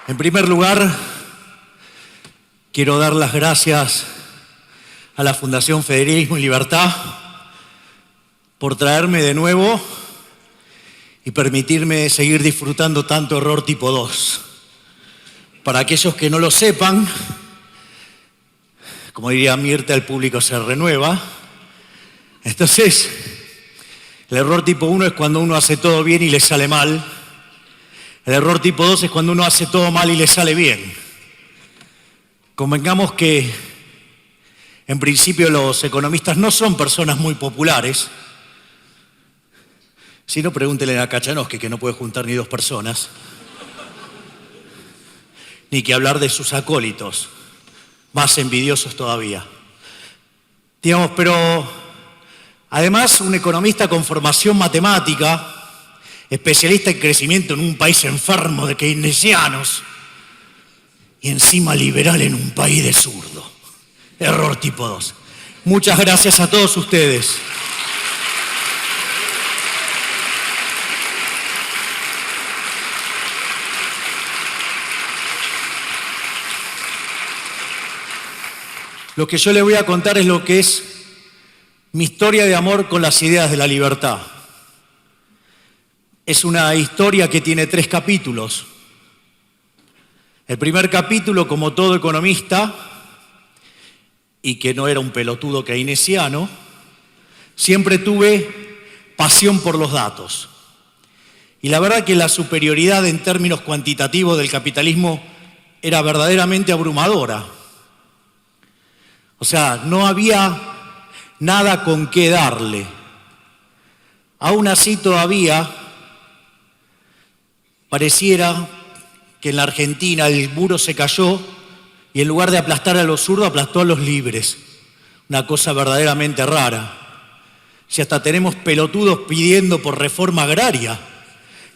En primer lugar, quiero dar las gracias a la Fundación Federalismo y Libertad por traerme de nuevo y permitirme seguir disfrutando tanto Error Tipo 2. Para aquellos que no lo sepan, como diría Mirta, el público se renueva. Entonces, el error tipo 1 es cuando uno hace todo bien y le sale mal. El error tipo 2 es cuando uno hace todo mal y le sale bien. Convengamos que, en principio, los economistas no son personas muy populares. Si no, pregúntele a Kachanowski, que no puede juntar ni dos personas. Ni que hablar de sus acólitos, más envidiosos todavía. Digamos, pero además un economista con formación matemática, especialista en crecimiento en un país enfermo de keynesianos y encima liberal en un país de zurdo. Error tipo 2. Muchas gracias a todos ustedes. Lo que yo le voy a contar es lo que es mi historia de amor con las ideas de la libertad. Es una historia que tiene 3 capítulos. El primer capítulo, como todo economista, y que no era un pelotudo keynesiano, siempre tuve pasión por los datos. Y la verdad que la superioridad en términos cuantitativos del capitalismo era verdaderamente abrumadora. O sea, no había nada con qué darle. Aún así todavía pareciera que en la Argentina el muro se cayó y en lugar de aplastar a los zurdos, aplastó a los libres. Una cosa verdaderamente rara. Si hasta tenemos pelotudos pidiendo por reforma agraria.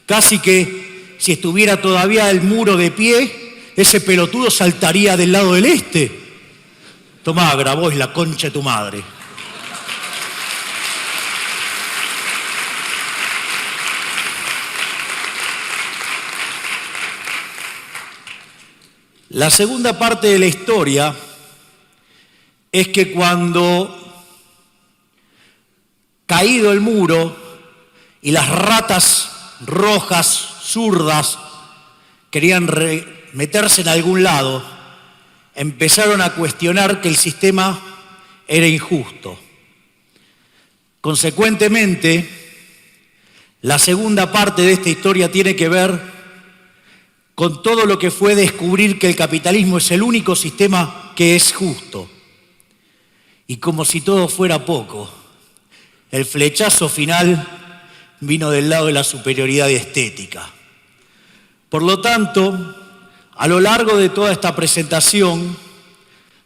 Casi que si estuviera todavía el muro de pie, ese pelotudo saltaría del lado del este. Tomá, Grabois, la concha de tu madre. La segunda parte de la historia es que cuando, caído el muro y las ratas rojas, zurdas, querían meterse en algún lado, empezaron a cuestionar que el sistema era injusto. Consecuentemente, la segunda parte de esta historia tiene que ver con todo lo que fue descubrir que el capitalismo es el único sistema que es justo. Y como si todo fuera poco, el flechazo final vino del lado de la superioridad estética. Por lo tanto, a lo largo de toda esta presentación,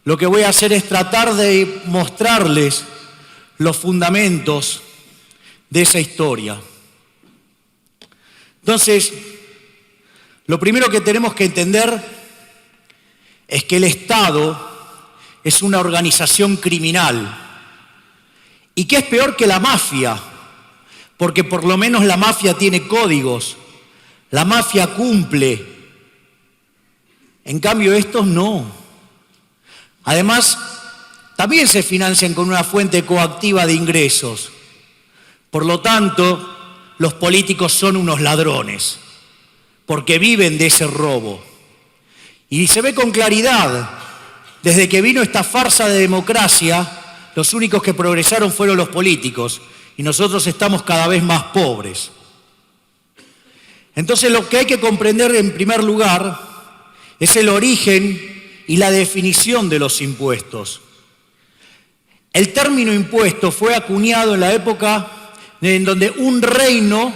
lo que voy a hacer es tratar de mostrarles los fundamentos de esa historia. Entonces, lo primero que tenemos que entender es que el Estado es una organización criminal y que es peor que la mafia, porque por lo menos la mafia tiene códigos, la mafia cumple. En cambio, estos no. Además, también se financian con una fuente coactiva de ingresos. Por lo tanto, los políticos son unos ladrones, porque viven de ese robo. Y se ve con claridad, desde que vino esta farsa de democracia, los únicos que progresaron fueron los políticos, y nosotros estamos cada vez más pobres. Entonces, lo que hay que comprender en primer lugar es el origen y la definición de los impuestos. El término impuesto fue acuñado en la época en donde un reino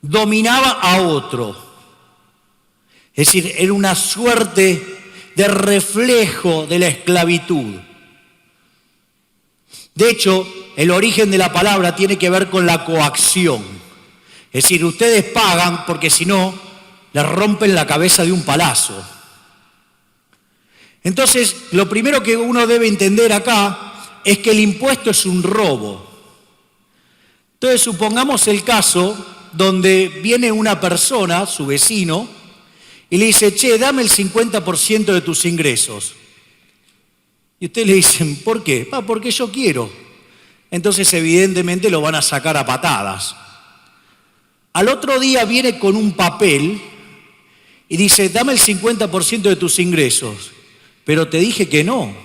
dominaba a otro. Es decir, era una suerte de reflejo de la esclavitud. De hecho, el origen de la palabra tiene que ver con la coacción. Es decir, ustedes pagan porque si no, les rompen la cabeza de un palazo. Entonces, lo primero que uno debe entender acá es que el impuesto es un robo. Entonces, supongamos el caso donde viene una persona, su vecino, y le dice, che, dame el 50% de tus ingresos. Y ustedes le dicen, ¿por qué? Porque yo quiero. Entonces, evidentemente, lo van a sacar a patadas. Al otro día viene con un papel y dice, dame el 50% de tus ingresos. Pero te dije que no.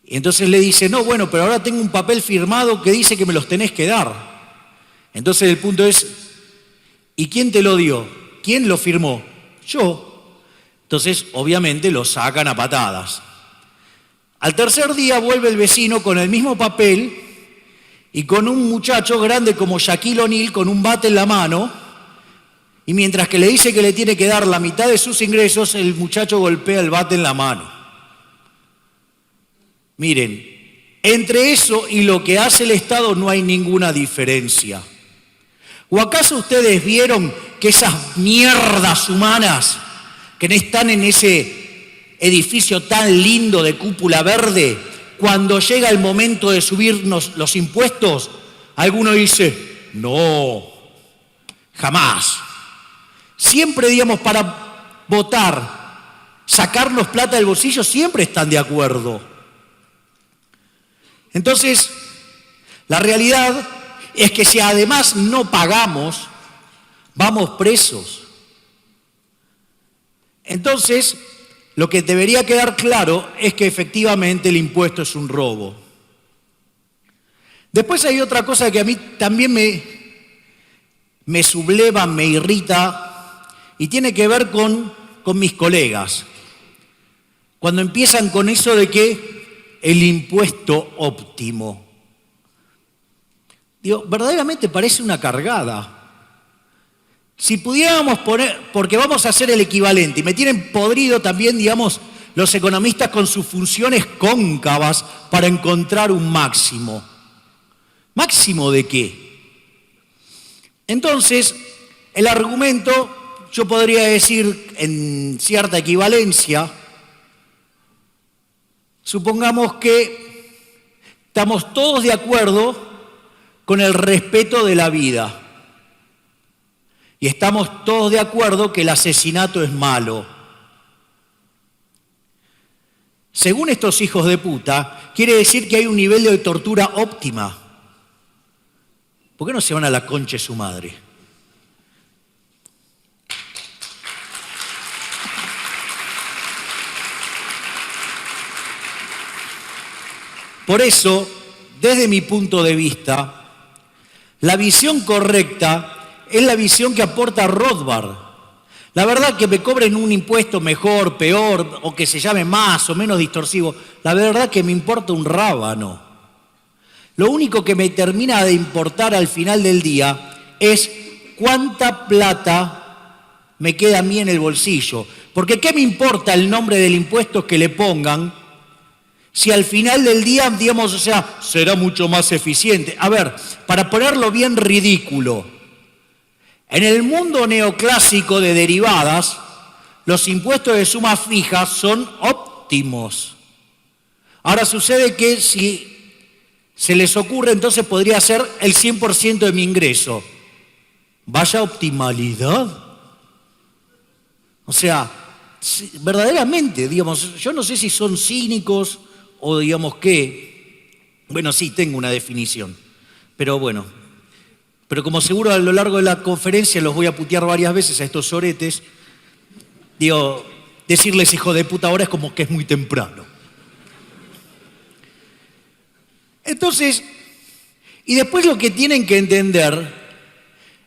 Y entonces le dice, no, bueno, pero ahora tengo un papel firmado que dice que me los tenés que dar. Entonces el punto es, ¿y quién te lo dio? ¿Quién lo firmó? Yo. Entonces, obviamente, lo sacan a patadas. Al tercer día vuelve el vecino con el mismo papel y con un muchacho grande como Shaquille O'Neal con un bate en la mano. Y mientras que le dice que le tiene que dar la mitad de sus ingresos, el muchacho golpea el bate en la mano. Miren, entre eso y lo que hace el Estado no hay ninguna diferencia. ¿O acaso ustedes vieron que esas mierdas humanas que están en ese edificio tan lindo de cúpula verde, cuando llega el momento de subirnos los impuestos, alguno dice, no, jamás? Siempre, digamos, para votar, sacarnos plata del bolsillo, siempre están de acuerdo. Entonces, la realidad es que si además no pagamos, vamos presos. Entonces, lo que debería quedar claro es que efectivamente el impuesto es un robo. Después hay otra cosa que a mí también me subleva, me irrita, y tiene que ver con mis colegas. Cuando empiezan con eso de que el impuesto óptimo. Digo, verdaderamente parece una cargada. Si pudiéramos poner, porque vamos a hacer el equivalente, y me tienen podrido también, digamos, los economistas con sus funciones cóncavas para encontrar un máximo. ¿Máximo de qué? Entonces, el argumento, yo podría decir en cierta equivalencia, supongamos que estamos todos de acuerdo con el respeto de la vida y estamos todos de acuerdo que el asesinato es malo. Según estos hijos de puta, quiere decir que hay un nivel de tortura óptima. ¿Por qué no se van a la concha de su madre? Por eso, desde mi punto de vista, la visión correcta es la visión que aporta Rothbard. La verdad que me cobren un impuesto mejor, peor, o que se llame más o menos distorsivo, la verdad que me importa un rábano. Lo único que me termina de importar al final del día es cuánta plata me queda a mí en el bolsillo. Porque ¿qué me importa el nombre del impuesto que le pongan si al final del día, digamos, o sea, será mucho más eficiente? A ver, para ponerlo bien ridículo, en el mundo neoclásico de derivadas, los impuestos de suma fija son óptimos. Ahora sucede que si se les ocurre, entonces podría ser el 100% de mi ingreso. Vaya optimalidad. O sea, sí, verdaderamente, digamos, yo no sé si son cínicos o digamos qué. Bueno, sí, tengo una definición, pero bueno. Pero como seguro a lo largo de la conferencia los voy a putear varias veces a estos soretes, digo, decirles hijo de puta ahora es como que es muy temprano. Entonces, y después lo que tienen que entender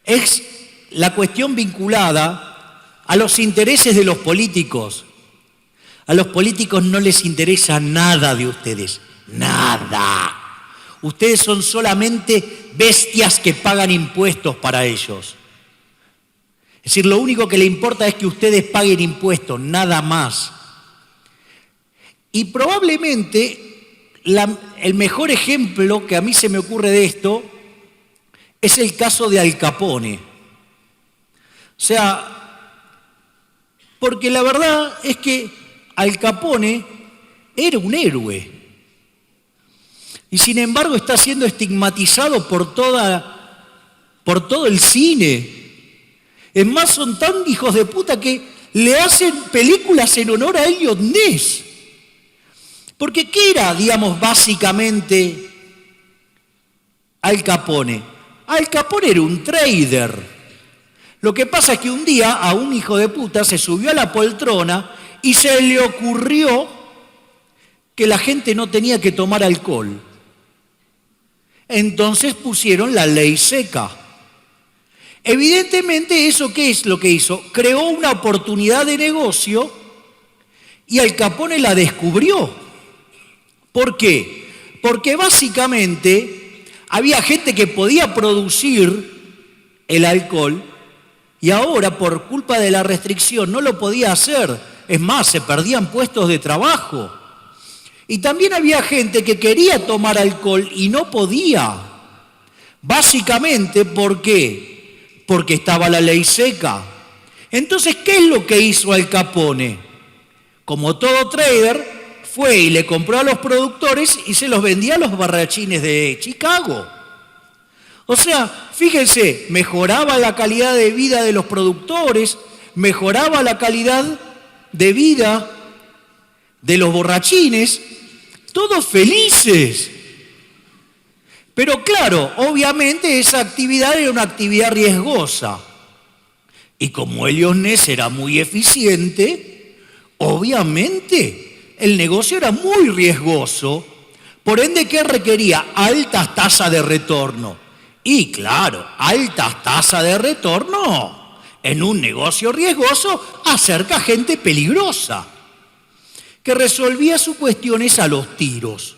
es la cuestión vinculada a los intereses de los políticos. A los políticos no les interesa nada de ustedes, nada. Ustedes son solamente bestias que pagan impuestos para ellos. Es decir, lo único que le importa es que ustedes paguen impuestos, nada más. Y probablemente el mejor ejemplo que a mí se me ocurre de esto es el caso de Al Capone. O sea, porque la verdad es que Al Capone era un héroe. Y sin embargo está siendo estigmatizado por todo el cine. Es más, son tan hijos de puta que le hacen películas en honor a Elliot Ness. Porque ¿qué era, digamos, básicamente Al Capone? Al Capone era un trader. Lo que pasa es que un día a un hijo de puta se subió a la poltrona y se le ocurrió que la gente no tenía que tomar alcohol. Entonces pusieron la ley seca. Evidentemente, ¿eso qué es lo que hizo? Creó una oportunidad de negocio y Al Capone la descubrió. ¿Por qué? Porque básicamente había gente que podía producir el alcohol y ahora por culpa de la restricción no lo podía hacer. Es más, se perdían puestos de trabajo. Y también había gente que quería tomar alcohol y no podía. Básicamente, ¿por qué? Porque estaba la ley seca. Entonces, ¿qué es lo que hizo Al Capone? Como todo trader, fue y le compró a los productores y se los vendía a los barrachines de Chicago. O sea, fíjense, mejoraba la calidad de vida de los productores, mejoraba la calidad de vida de los borrachines, todos felices. Pero claro, obviamente esa actividad era una actividad riesgosa. Y como Elliot Ness era muy eficiente, obviamente el negocio era muy riesgoso. Por ende, ¿qué requería? Altas tasas de retorno. Y claro, altas tasas de retorno en un negocio riesgoso acerca a gente peligrosa, que resolvía sus cuestiones a los tiros.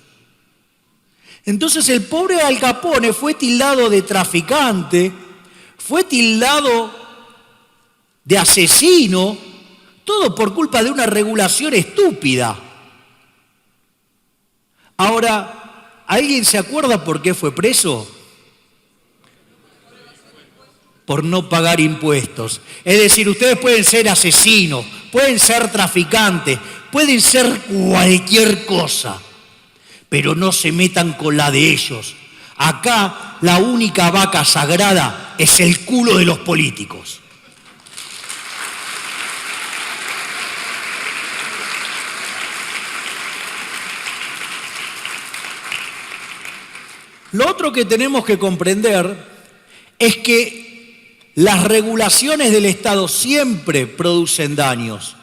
Entonces el pobre Al Capone fue tildado de traficante, fue tildado de asesino, todo por culpa de una regulación estúpida. Ahora, ¿alguien se acuerda por qué fue preso? Por no pagar impuestos. Es decir, ustedes pueden ser asesinos, pueden ser traficantes, pueden ser cualquier cosa, pero no se metan con la de ellos. Acá la única vaca sagrada es el culo de los políticos. Lo otro que tenemos que comprender es que las regulaciones del Estado siempre producen daños.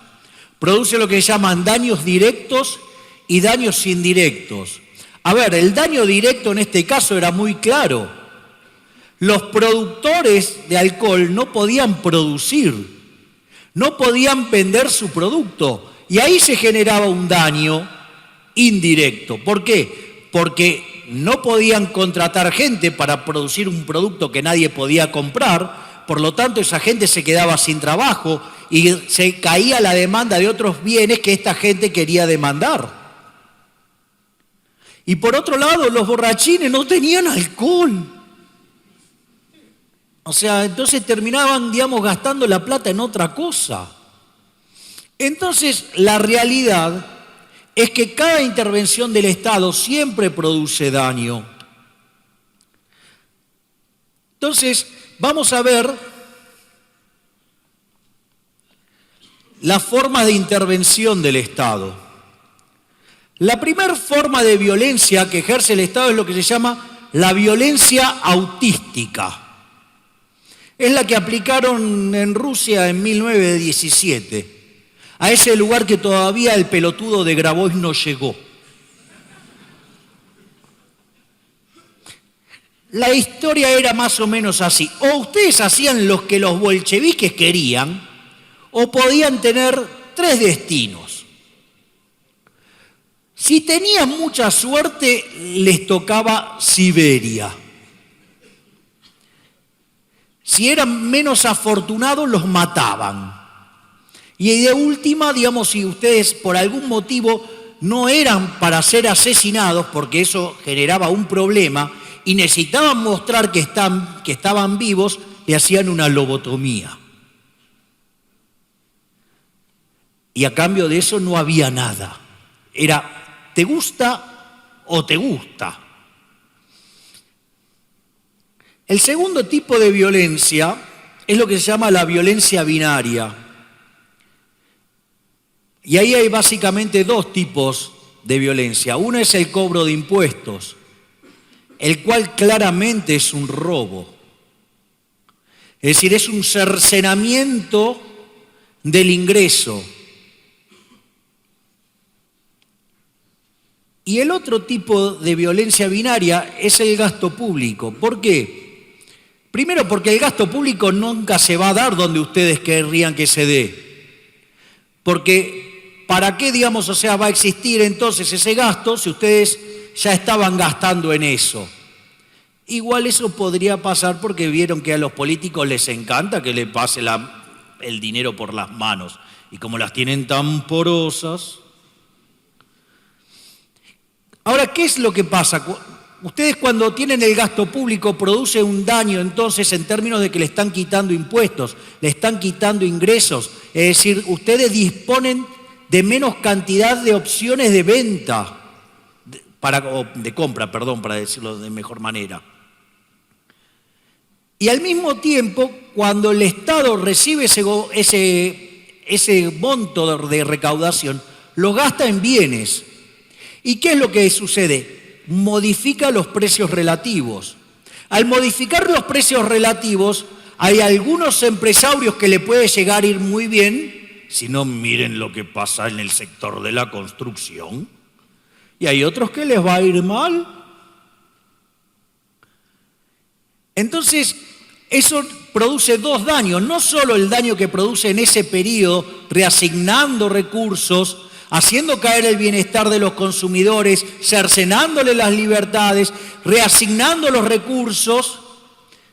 Produce lo que se llaman daños directos y daños indirectos. A ver, el daño directo en este caso era muy claro. Los productores de alcohol no podían producir, no podían vender su producto. Y ahí se generaba un daño indirecto. ¿Por qué? Porque no podían contratar gente para producir un producto que nadie podía comprar. Por lo tanto, esa gente se quedaba sin trabajo y se caía la demanda de otros bienes que esta gente quería demandar. Y por otro lado, los borrachines no tenían alcohol. O sea, entonces terminaban, digamos, gastando la plata en otra cosa. Entonces, la realidad es que cada intervención del Estado siempre produce daño. Entonces, vamos a ver las formas de intervención del Estado. La primera forma de violencia que ejerce el Estado es lo que se llama la violencia autística. Es la que aplicaron en Rusia en 1917, a ese lugar que todavía el pelotudo de Grabois no llegó. La historia era más o menos así. O ustedes hacían lo que los bolcheviques querían, o podían tener tres destinos. Si tenían mucha suerte, les tocaba Siberia. Si eran menos afortunados, los mataban. Y de última, digamos, si ustedes por algún motivo no eran para ser asesinados, porque eso generaba un problema, y necesitaban mostrar que estaban vivos, le hacían una lobotomía. Y a cambio de eso no había nada. Era, ¿te gusta o te gusta? El segundo tipo de violencia es lo que se llama la violencia binaria. Y ahí hay básicamente dos tipos de violencia. Uno es el cobro de impuestos, el cual claramente es un robo. Es decir, es un cercenamiento del ingreso. Y el otro tipo de violencia binaria es el gasto público. ¿Por qué? Primero, porque el gasto público nunca se va a dar donde ustedes querrían que se dé. Porque, ¿para qué, digamos, va a existir entonces ese gasto si ustedes ya estaban gastando en eso? Igual eso podría pasar porque vieron que a los políticos les encanta que le pase el dinero por las manos. Y como las tienen tan porosas. Ahora, ¿qué es lo que pasa? Ustedes cuando tienen el gasto público produce un daño entonces en términos de que le están quitando impuestos, le están quitando ingresos. Es decir, ustedes disponen de menos cantidad de opciones de venta, de compra, para decirlo de mejor manera. Y al mismo tiempo, cuando el Estado recibe ese monto de recaudación, lo gasta en bienes. ¿Y qué es lo que sucede? Modifica los precios relativos. Al modificar los precios relativos, hay algunos empresarios que le puede llegar a ir muy bien, si no miren lo que pasa en el sector de la construcción, y hay otros que les va a ir mal. Entonces, eso produce dos daños, no solo el daño que produce en ese periodo, reasignando recursos, haciendo caer el bienestar de los consumidores, cercenándole las libertades, reasignando los recursos,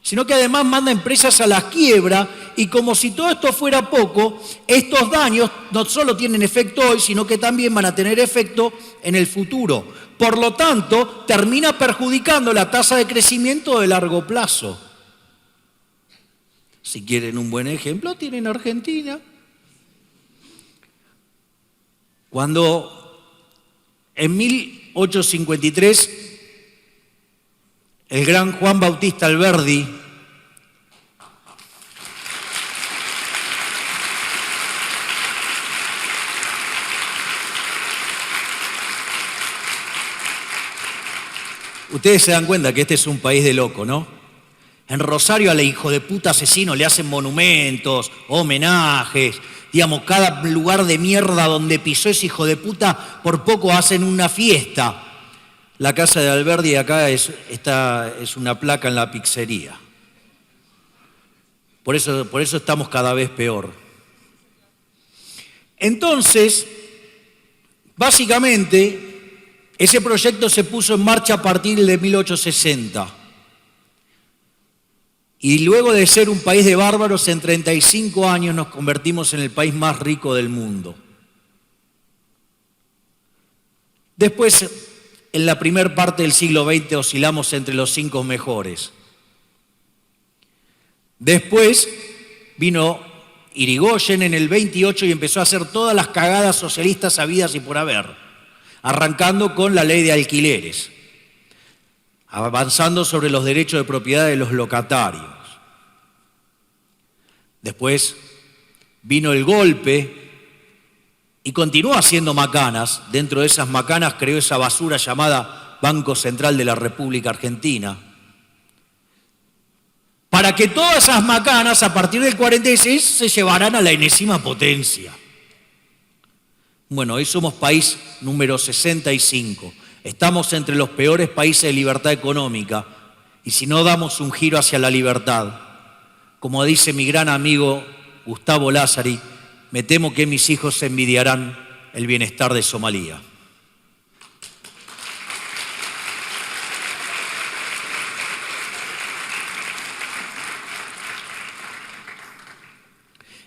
sino que además manda empresas a la quiebra y como si todo esto fuera poco, estos daños no solo tienen efecto hoy, sino que también van a tener efecto en el futuro. Por lo tanto, termina perjudicando la tasa de crecimiento de largo plazo. Si quieren un buen ejemplo, tienen Argentina. Cuando en 1853 el gran Juan Bautista Alberdi ustedes se dan cuenta que este es un país de loco, ¿no? En Rosario al hijo de puta asesino le hacen monumentos, homenajes. Digamos, cada lugar de mierda donde pisó ese hijo de puta, por poco hacen una fiesta. La casa de Alberdi acá es una placa en la pizzería. Por eso estamos cada vez peor. Entonces, básicamente, ese proyecto se puso en marcha a partir de 1860. Y luego de ser un país de bárbaros, en 35 años nos convertimos en el país más rico del mundo. Después, en la primera parte del siglo XX, oscilamos entre los 5 mejores. Después vino Irigoyen en el 28 y empezó a hacer todas las cagadas socialistas habidas y por haber, arrancando con la ley de alquileres, avanzando sobre los derechos de propiedad de los locatarios. Después vino el golpe y continúa haciendo macanas. Dentro de esas macanas creó esa basura llamada Banco Central de la República Argentina, para que todas esas macanas a partir del 46 se llevaran a la enésima potencia. Bueno, hoy somos país número 65. Estamos entre los peores países de libertad económica, y si no damos un giro hacia la libertad, como dice mi gran amigo Gustavo Lázari, me temo que mis hijos envidiarán el bienestar de Somalia.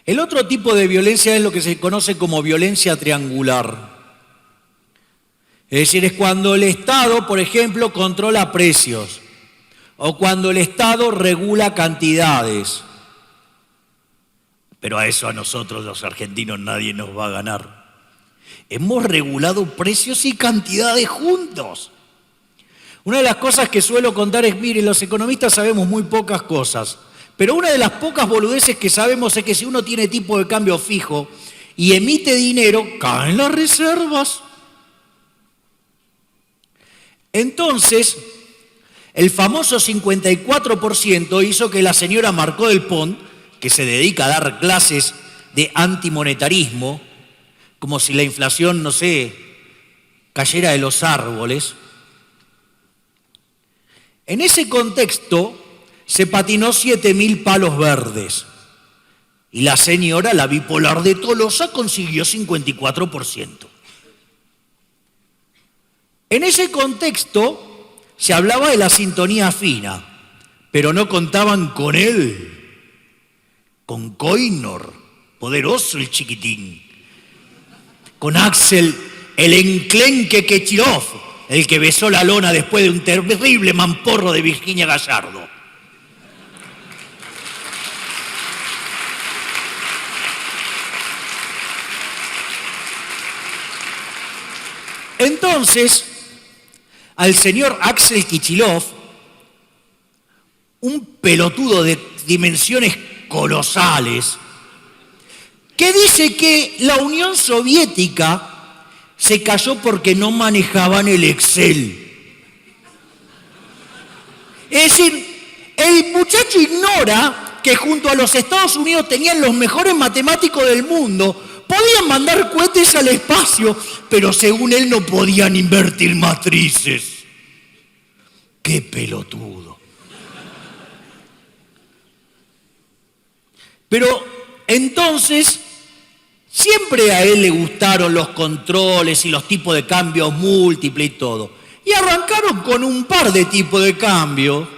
El otro tipo de violencia es lo que se conoce como violencia triangular. Es decir, es cuando el Estado, por ejemplo, controla precios o cuando el Estado regula cantidades. Pero a eso a nosotros los argentinos nadie nos va a ganar. Hemos regulado precios y cantidades juntos. Una de las cosas que suelo contar es, miren, los economistas sabemos muy pocas cosas, pero una de las pocas boludeces que sabemos es que si uno tiene tipo de cambio fijo y emite dinero, caen las reservas. Entonces, el famoso 54% hizo que la señora Marcó del Pont, que se dedica a dar clases de antimonetarismo, como si la inflación, no sé, cayera de los árboles. En ese contexto se patinó 7.000 palos verdes y la señora, la bipolar de Tolosa, consiguió 54%. En ese contexto se hablaba de la sintonía fina, pero no contaban con él, con Koinor, poderoso el chiquitín, con Axel, el enclenque Kichilov, el que besó la lona después de un terrible mamporro de Virginia Gallardo. Entonces, al señor Axel Kichilov, un pelotudo de dimensiones colosales, que dice que la Unión Soviética se cayó porque no manejaban el Excel. Es decir, el muchacho ignora que junto a los Estados Unidos tenían los mejores matemáticos del mundo, podían mandar cohetes al espacio, pero según él no podían invertir matrices. ¡Qué pelotudo! Pero entonces, siempre a él le gustaron los controles y los tipos de cambios múltiples y todo. Y arrancaron con un par de tipos de cambio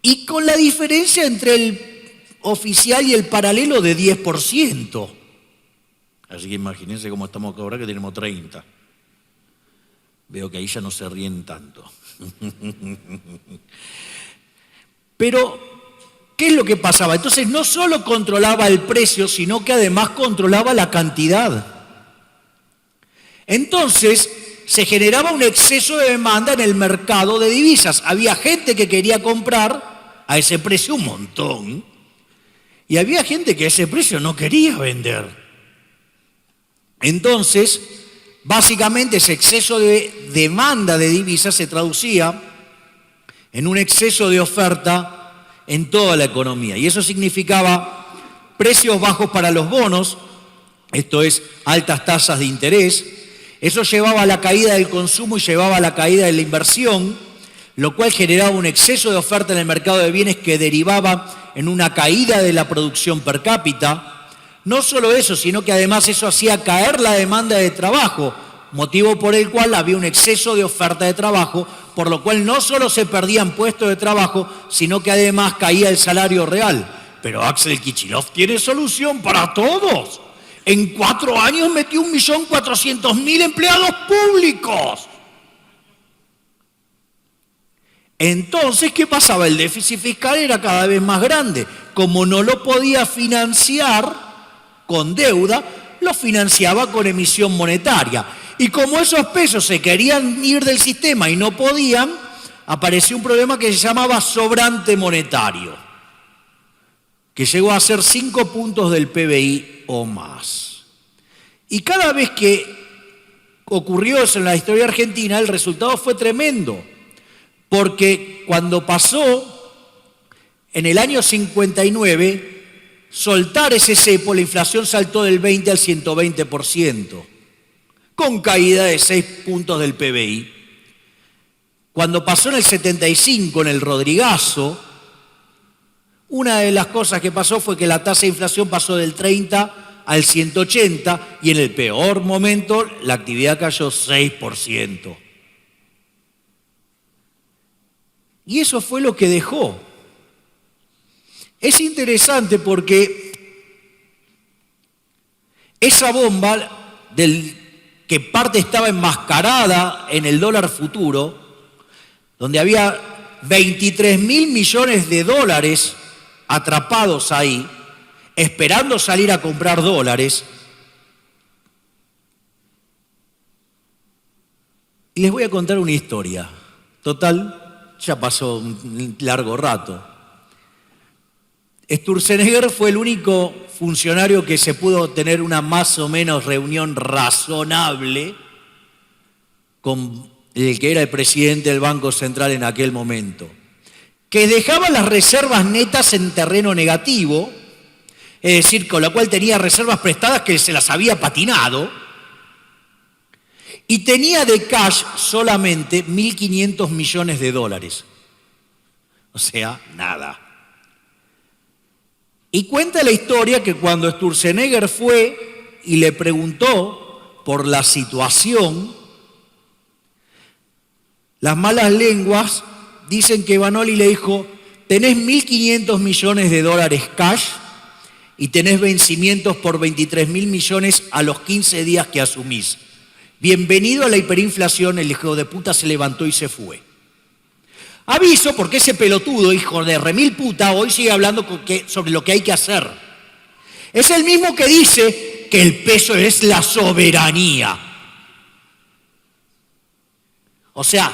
y con la diferencia entre el oficial y el paralelo de 10%. Así que imagínense cómo estamos ahora que tenemos 30. Veo que ahí ya no se ríen tanto. Pero ¿qué es lo que pasaba? Entonces no solo controlaba el precio, sino que además controlaba la cantidad. Entonces se generaba un exceso de demanda en el mercado de divisas. Había gente que quería comprar a ese precio un montón y había gente que a ese precio no quería vender. Entonces, básicamente ese exceso de demanda de divisas se traducía en un exceso de oferta en toda la economía. Y eso significaba precios bajos para los bonos, esto es, altas tasas de interés. Eso llevaba a la caída del consumo y llevaba a la caída de la inversión, lo cual generaba un exceso de oferta en el mercado de bienes que derivaba en una caída de la producción per cápita. No solo eso, sino que además eso hacía caer la demanda de trabajo, motivo por el cual había un exceso de oferta de trabajo, por lo cual no solo se perdían puestos de trabajo, sino que además caía el salario real. Pero Axel Kichilov tiene solución para todos. En 4 años metió 1.400.000 empleados públicos. Entonces, ¿qué pasaba? El déficit fiscal era cada vez más grande. Como no lo podía financiar con deuda, lo financiaba con emisión monetaria. Y como esos pesos se querían ir del sistema y no podían, apareció un problema que se llamaba sobrante monetario, que llegó a ser 5 puntos del PBI o más. Y cada vez que ocurrió eso en la historia argentina, el resultado fue tremendo, porque cuando pasó en el año 59, soltar ese cepo, la inflación saltó del 20 al 120%, con caída de 6 puntos del PBI. Cuando pasó en el 75, en el Rodrigazo, una de las cosas que pasó fue que la tasa de inflación pasó del 30 al 180 y en el peor momento la actividad cayó 6%. Y eso fue lo que dejó. Es interesante porque esa bomba que parte estaba enmascarada en el dólar futuro, donde había 23.000 millones de dólares atrapados ahí, esperando salir a comprar dólares. Y les voy a contar una historia. Total, ya pasó un largo rato. Sturzenegger fue el único funcionario que se pudo tener una más o menos reunión razonable con el que era el presidente del Banco Central en aquel momento, que dejaba las reservas netas en terreno negativo, es decir, con la cual tenía reservas prestadas que se las había patinado, y tenía de cash solamente 1.500 millones de dólares. O sea, nada. Y cuenta la historia que cuando Sturzenegger fue y le preguntó por la situación, las malas lenguas dicen que Vanoli le dijo: tenés 1.500 millones de dólares cash y tenés vencimientos por 23.000 millones a los 15 días que asumís. Bienvenido a la hiperinflación. El hijo de puta se levantó y se fue. Aviso porque ese pelotudo, hijo de remil puta, hoy sigue hablando sobre lo que hay que hacer. Es el mismo que dice que el peso es la soberanía. O sea,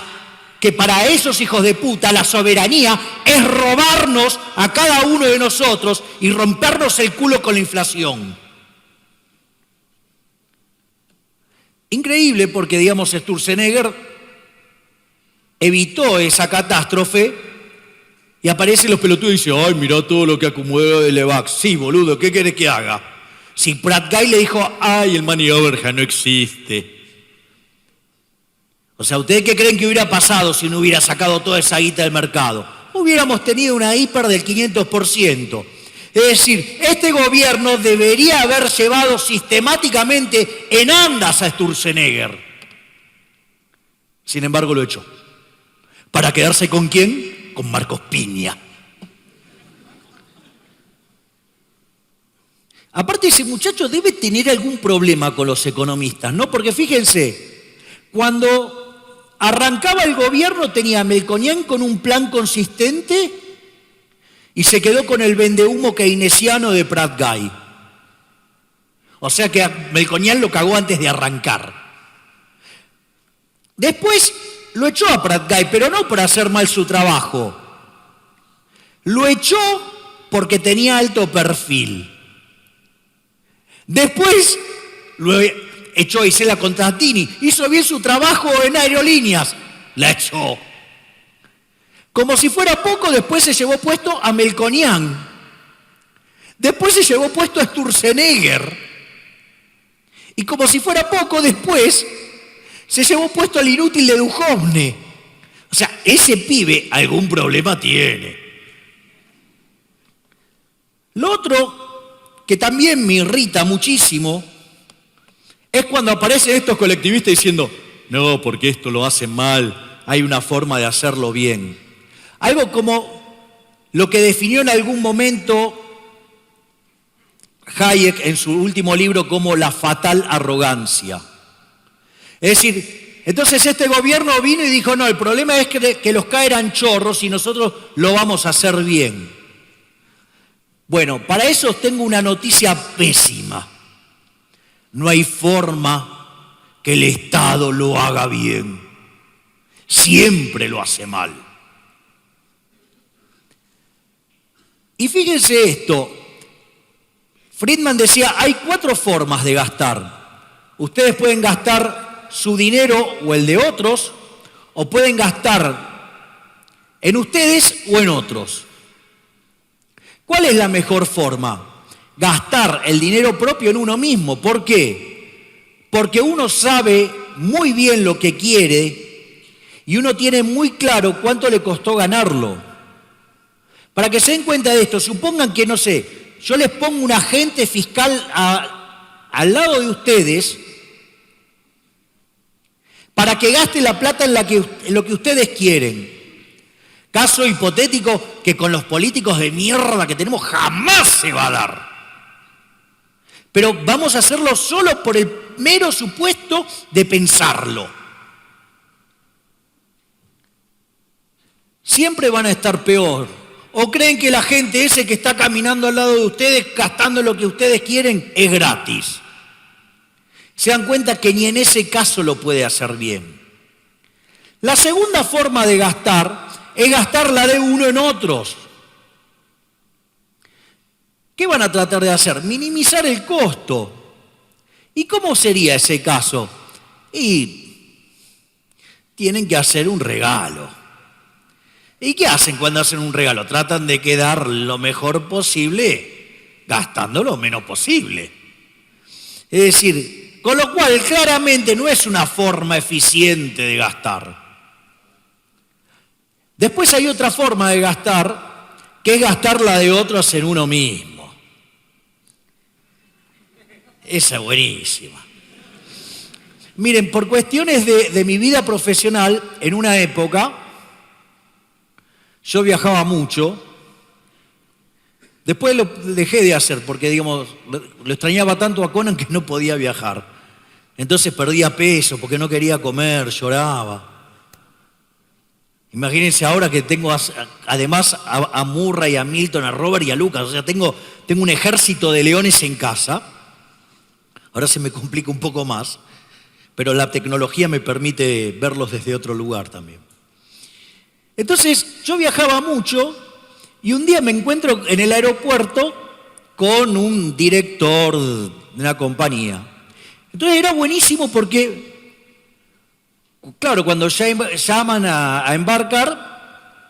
que para esos hijos de puta la soberanía es robarnos a cada uno de nosotros y rompernos el culo con la inflación. Increíble porque, digamos, Sturzenegger evitó esa catástrofe y aparecen los pelotudos y dicen: ay, mirá todo lo que acumuló de Levax. Sí, boludo, ¿qué querés que haga? Si Prat Guy le dijo: ay, el money overhead no existe. O sea, ¿ustedes qué creen que hubiera pasado si no hubiera sacado toda esa guita del mercado? Hubiéramos tenido una hiper del 500%. Es decir, este gobierno debería haber llevado sistemáticamente en andas a Sturzenegger. Sin embargo, lo echó. ¿Para quedarse con quién? Con Marcos Piña. Aparte, ese muchacho debe tener algún problema con los economistas, ¿no? Porque fíjense, cuando arrancaba el gobierno tenía a Melconian con un plan consistente y se quedó con el vendehumo keynesiano de Prat Guy. O sea que a Melconian lo cagó antes de arrancar. Después lo echó a Prat Guy, pero no por hacer mal su trabajo. Lo echó porque tenía alto perfil. Después lo echó a Isela Contrattini. Hizo bien su trabajo en aerolíneas. La echó. Como si fuera poco, después se llevó puesto a Melconian. Después se llevó puesto a Sturzenegger. Y como si fuera poco, después se llevó puesto al inútil de Duhovne. O sea, ese pibe algún problema tiene. Lo otro que también me irrita muchísimo es cuando aparecen estos colectivistas diciendo: no, porque esto lo hacen mal, hay una forma de hacerlo bien. Algo como lo que definió en algún momento Hayek en su último libro como la fatal arrogancia. Es decir, entonces este gobierno vino y dijo: no, el problema es que los CAE eran chorros y nosotros lo vamos a hacer bien. Bueno, para eso tengo una noticia pésima. No hay forma que el Estado lo haga bien. Siempre lo hace mal. Y fíjense esto. Friedman decía: hay 4 formas de gastar. Ustedes pueden gastar su dinero o el de otros, o pueden gastar en ustedes o en otros. ¿Cuál es la mejor forma? Gastar el dinero propio en uno mismo. ¿Por qué? Porque uno sabe muy bien lo que quiere y uno tiene muy claro cuánto le costó ganarlo. Para que se den cuenta de esto, supongan que, no sé, yo les pongo un agente fiscal al lado de ustedes para que gaste la plata en lo que ustedes quieren. Caso hipotético que con los políticos de mierda que tenemos jamás se va a dar. Pero vamos a hacerlo solo por el mero supuesto de pensarlo. Siempre van a estar peor. ¿O creen que la gente ese que está caminando al lado de ustedes, gastando lo que ustedes quieren, es gratis? Se dan cuenta que ni en ese caso lo puede hacer bien. La segunda forma de gastar es gastar la de uno en otros. ¿Qué van a tratar de hacer? Minimizar el costo. ¿Y cómo sería ese caso? Y tienen que hacer un regalo. ¿Y qué hacen cuando hacen un regalo? Tratan de quedar lo mejor posible, gastando lo menos posible. Es decir, con lo cual claramente no es una forma eficiente de gastar. Después hay otra forma de gastar, que es gastar la de otros en uno mismo. Esa es buenísima. Miren, por cuestiones de mi vida profesional, en una época, yo viajaba mucho. Después lo dejé de hacer porque, digamos, lo extrañaba tanto a Conan que no podía viajar. Entonces perdía peso porque no quería comer, lloraba. Imagínense ahora que tengo además a Murray, a Milton, a Robert y a Lucas. O sea, tengo un ejército de leones en casa. Ahora se me complica un poco más, pero la tecnología me permite verlos desde otro lugar también. Entonces, yo viajaba mucho y un día me encuentro en el aeropuerto con un director de una compañía. Entonces era buenísimo porque, claro, cuando llaman a embarcar,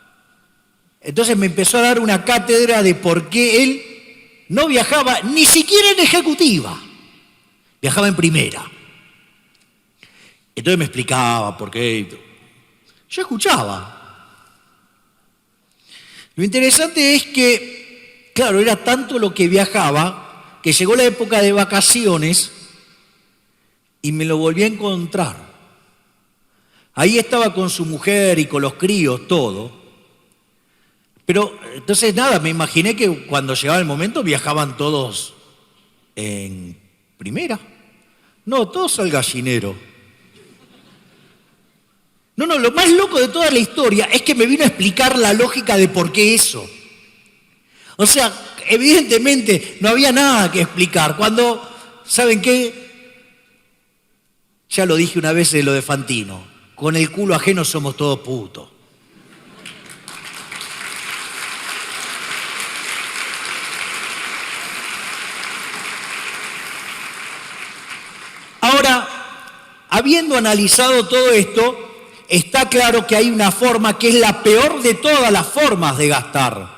entonces me empezó a dar una cátedra de por qué él no viajaba ni siquiera en ejecutiva, viajaba en primera. Entonces me explicaba por qué. Yo escuchaba. Lo interesante es que, claro, era tanto lo que viajaba que llegó la época de vacaciones y me lo volví a encontrar. Ahí estaba con su mujer y con los críos, todo. Pero entonces nada, me imaginé que cuando llegaba el momento viajaban todos en primera. No, todos al gallinero. No, lo más loco de toda la historia es que me vino a explicar la lógica de por qué eso. O sea, evidentemente no había nada que explicar. Cuando, ¿saben qué? Ya lo dije una vez de lo de Fantino. Con el culo ajeno somos todos putos. Ahora, habiendo analizado todo esto, está claro que hay una forma que es la peor de todas las formas de gastar,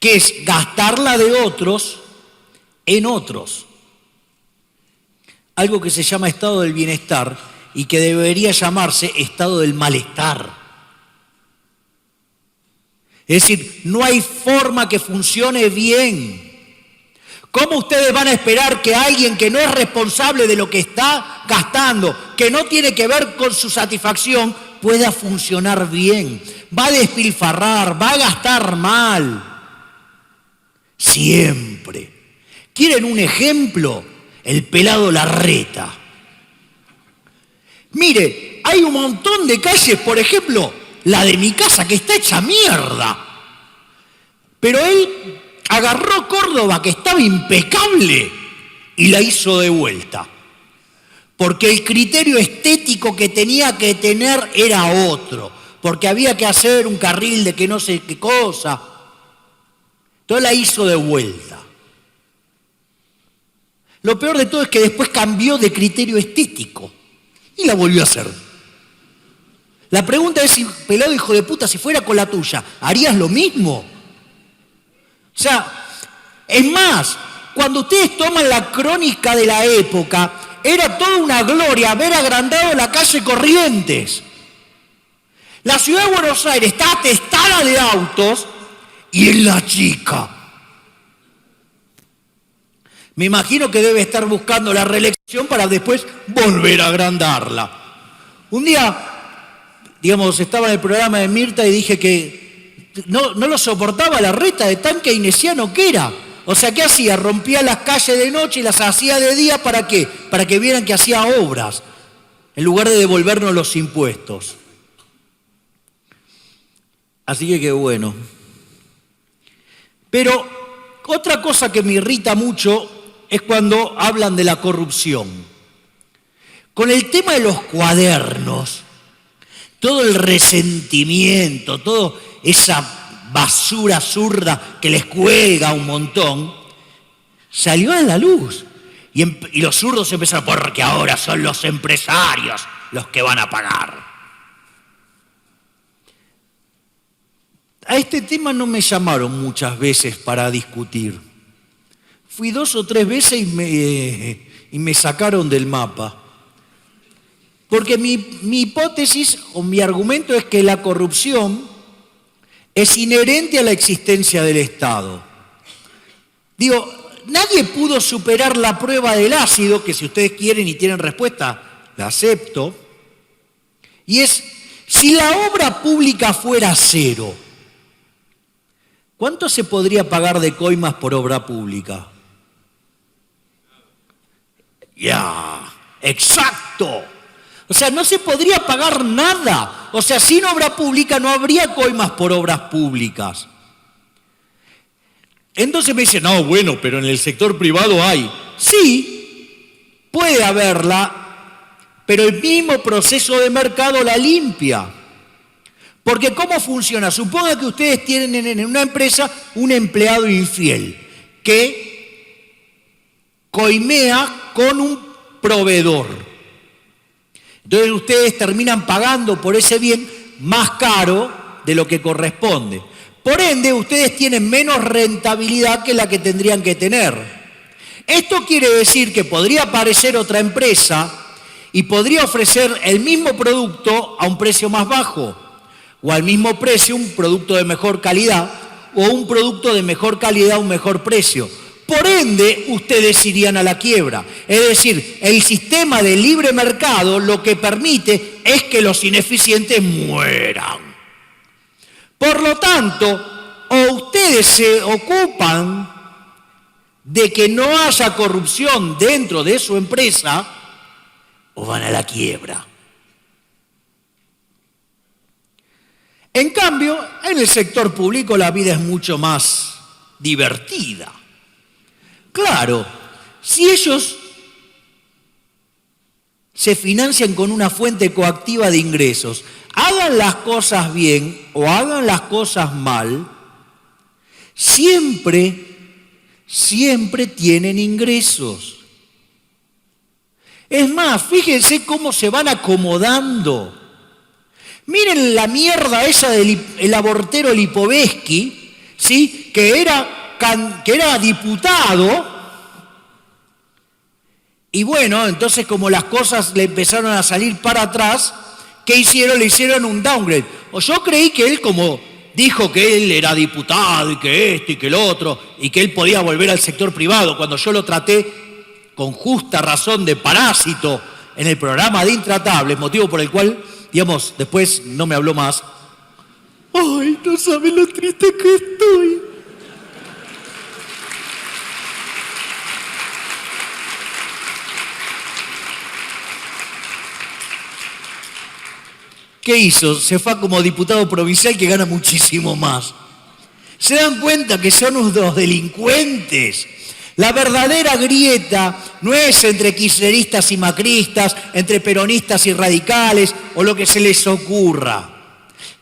que es gastar la de otros en otros. Algo que se llama estado del bienestar y que debería llamarse estado del malestar. Es decir, no hay forma que funcione bien. ¿Cómo ustedes van a esperar que alguien que no es responsable de lo que está gastando, que no tiene que ver con su satisfacción, pueda funcionar bien? Va a despilfarrar, va a gastar mal. Siempre. ¿Quieren un ejemplo? El pelado Larreta. Mire, hay un montón de calles, por ejemplo, la de mi casa, que está hecha mierda. Pero él agarró Córdoba, que estaba impecable, y la hizo de vuelta. Porque el criterio estético que tenía que tener era otro. Porque había que hacer un carril de que no sé qué cosa. Entonces la hizo de vuelta. Lo peor de todo es que después cambió de criterio estético y la volvió a hacer. La pregunta es, si, pelado hijo de puta, si fuera con la tuya, ¿harías lo mismo? O sea, es más, cuando ustedes toman la crónica de la época, era toda una gloria haber agrandado la calle Corrientes. La ciudad de Buenos Aires está atestada de autos y es la chica. Me imagino que debe estar buscando la reelección para después volver a agrandarla. Un día, digamos, estaba en el programa de Mirta y dije que no lo soportaba la reta de tan keynesiano que era. O sea, ¿qué hacía? Rompía las calles de noche y las hacía de día, ¿para qué? Para que vieran que hacía obras, en lugar de devolvernos los impuestos. Así que qué bueno. Pero otra cosa que me irrita mucho es cuando hablan de la corrupción. Con el tema de los cuadernos, todo el resentimiento, toda esa basura zurda que les cuelga un montón, salió a la luz. Y los zurdos empezaron, porque ahora son los empresarios los que van a pagar. A este tema no me llamaron muchas veces para discutir. Fui 2 o 3 veces y me sacaron del mapa. Porque mi hipótesis o mi argumento es que la corrupción es inherente a la existencia del Estado. Digo, nadie pudo superar la prueba del ácido, que si ustedes quieren y tienen respuesta, la acepto. Y es, si la obra pública fuera cero, ¿cuánto se podría pagar de coimas por obra pública? Ya, exacto. O sea, no se podría pagar nada. O sea, sin obra pública no habría coimas por obras públicas. Entonces me dicen, no, bueno, pero en el sector privado hay. Sí, puede haberla, pero el mismo proceso de mercado la limpia. Porque ¿cómo funciona? Suponga que ustedes tienen en una empresa un empleado infiel que coimea con un proveedor. Entonces ustedes terminan pagando por ese bien más caro de lo que corresponde. Por ende, ustedes tienen menos rentabilidad que la que tendrían que tener. Esto quiere decir que podría aparecer otra empresa y podría ofrecer el mismo producto a un precio más bajo, o al mismo precio un producto de mejor calidad, o un producto de mejor calidad a un mejor precio. Por ende, ustedes irían a la quiebra. Es decir, el sistema de libre mercado lo que permite es que los ineficientes mueran. Por lo tanto, o ustedes se ocupan de que no haya corrupción dentro de su empresa, o van a la quiebra. En cambio, en el sector público la vida es mucho más divertida. Claro, si ellos se financian con una fuente coactiva de ingresos, hagan las cosas bien o hagan las cosas mal, siempre tienen ingresos. Es más, fíjense cómo se van acomodando. Miren la mierda esa del abortero Lipovetsky, ¿sí? que era diputado, y bueno, entonces como las cosas le empezaron a salir para atrás, ¿qué hicieron? Le hicieron un downgrade. O yo creí que él, como dijo que él era diputado y que esto y que el otro, y que él podía volver al sector privado, cuando yo lo traté con justa razón de parásito en el programa de Intratables, motivo por el cual, digamos, después no me habló más. ¡Ay, no sabe lo triste que estoy! ¿Qué hizo? Se fue como diputado provincial que gana muchísimo más. ¿Se dan cuenta que son unos delincuentes? La verdadera grieta no es entre kirchneristas y macristas, entre peronistas y radicales o lo que se les ocurra.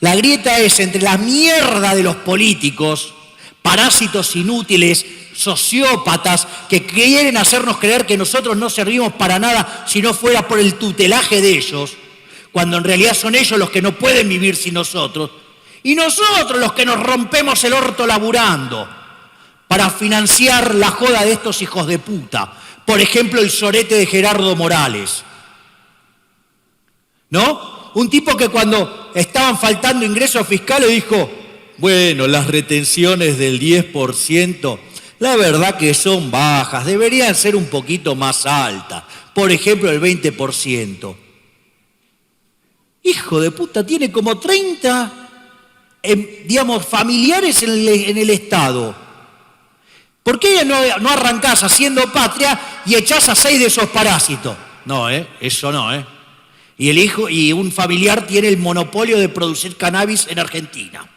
La grieta es entre la mierda de los políticos, parásitos inútiles sociópatas que quieren hacernos creer que nosotros no servimos para nada si no fuera por el tutelaje de ellos, cuando en realidad son ellos los que no pueden vivir sin nosotros, y nosotros los que nos rompemos el orto laburando para financiar la joda de estos hijos de puta. Por ejemplo, el sorete de Gerardo Morales, ¿no? Un tipo que cuando estaban faltando ingresos fiscales dijo, bueno, las retenciones del 10%, la verdad que son bajas, deberían ser un poquito más altas, por ejemplo el 20%. Hijo de puta, tiene como 30, familiares en el Estado. ¿Por qué no arrancás haciendo patria y echás a 6 de esos parásitos? No, eso no, Y el hijo y un familiar tiene el monopolio de producir cannabis en Argentina.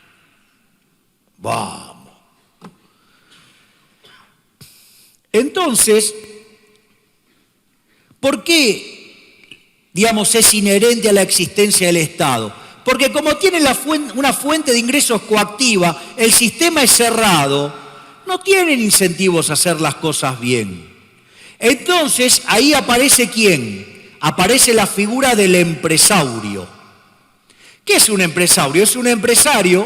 Vamos. Entonces, ¿por qué, es inherente a la existencia del Estado? Porque como tiene una fuente de ingresos coactiva, el sistema es cerrado, no tienen incentivos a hacer las cosas bien. Entonces, ahí aparece ¿quién? Aparece la figura del empresario. ¿Qué es un empresario? Es un empresario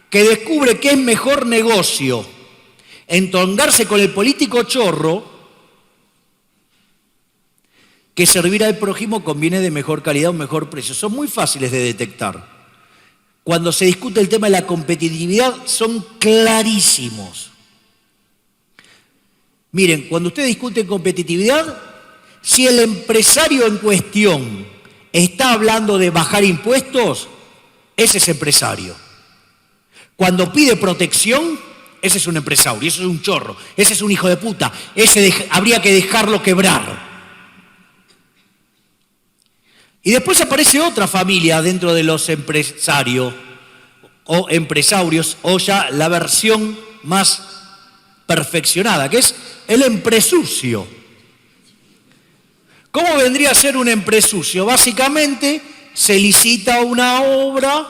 que descubre que es mejor negocio entongarse con el político chorro que servir al prójimo conviene de mejor calidad o mejor precio. Son muy fáciles de detectar. Cuando se discute el tema de la competitividad son clarísimos. Miren, cuando usted discute competitividad, si el empresario en cuestión está hablando de bajar impuestos, ese es empresario. Cuando pide protección, ese es un empresario, ese es un chorro, ese es un hijo de puta, habría que dejarlo quebrar. Y después aparece otra familia dentro de los empresarios, o ya la versión más perfeccionada, que es el empresucio. ¿Cómo vendría a ser un empresucio? Básicamente se licita una obra,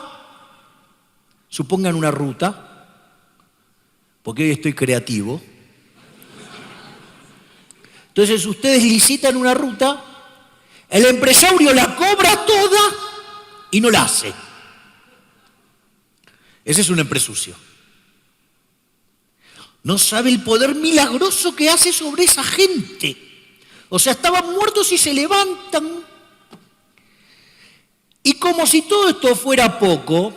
supongan una ruta, porque hoy estoy creativo. Entonces ustedes licitan una ruta, el empresario la cobra toda y no la hace. Ese es un empresucio. No sabe el poder milagroso que hace sobre esa gente. O sea, estaban muertos y se levantan. Y como si todo esto fuera poco,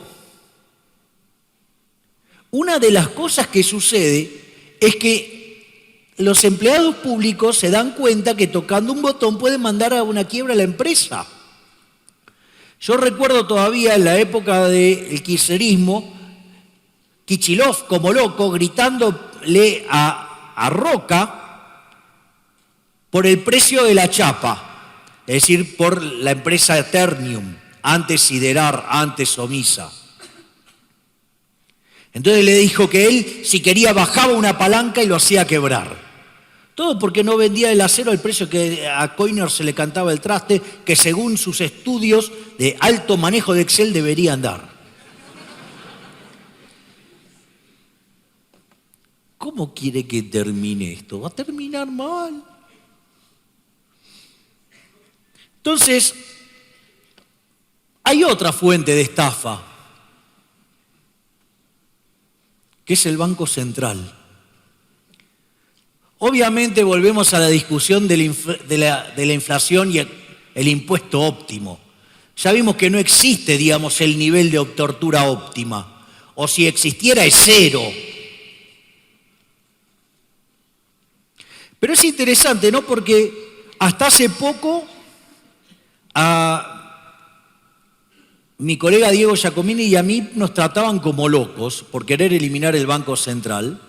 una de las cosas que sucede es que los empleados públicos se dan cuenta que tocando un botón pueden mandar a una quiebra a la empresa. Yo recuerdo todavía en la época del kirchnerismo, Kicillof como loco gritándole a Roca por el precio de la chapa, es decir, por la empresa Ternium, antes Siderar, antes Omisa. Entonces le dijo que él, si quería, bajaba una palanca y lo hacía quebrar. Todo porque no vendía el acero al precio que a Koiner se le cantaba el traste, que según sus estudios de alto manejo de Excel deberían dar. ¿Cómo quiere que termine esto? Va a terminar mal. Entonces, hay otra fuente de estafa, que es el Banco Central. Obviamente volvemos a la discusión de la inflación y el impuesto óptimo. Ya vimos que no existe, el nivel de tortura óptima. O si existiera es cero. Pero es interesante, ¿no? Porque hasta hace poco a mi colega Diego Giacomini y a mí nos trataban como locos por querer eliminar el Banco Central.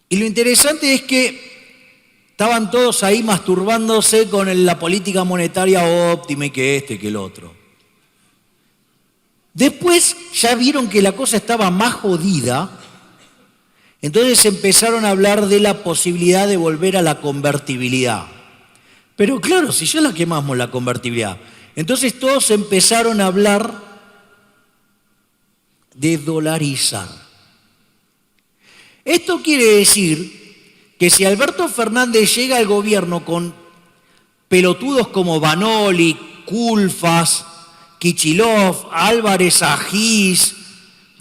Y lo interesante es que estaban todos ahí masturbándose con la política monetaria óptima y que y que el otro. Después ya vieron que la cosa estaba más jodida, entonces empezaron a hablar de la posibilidad de volver a la convertibilidad. Pero claro, si ya la quemamos la convertibilidad, entonces todos empezaron a hablar de dolarizar. Esto quiere decir que si Alberto Fernández llega al gobierno con pelotudos como Vanoli, Culfas, Kicillof, Álvarez Agís,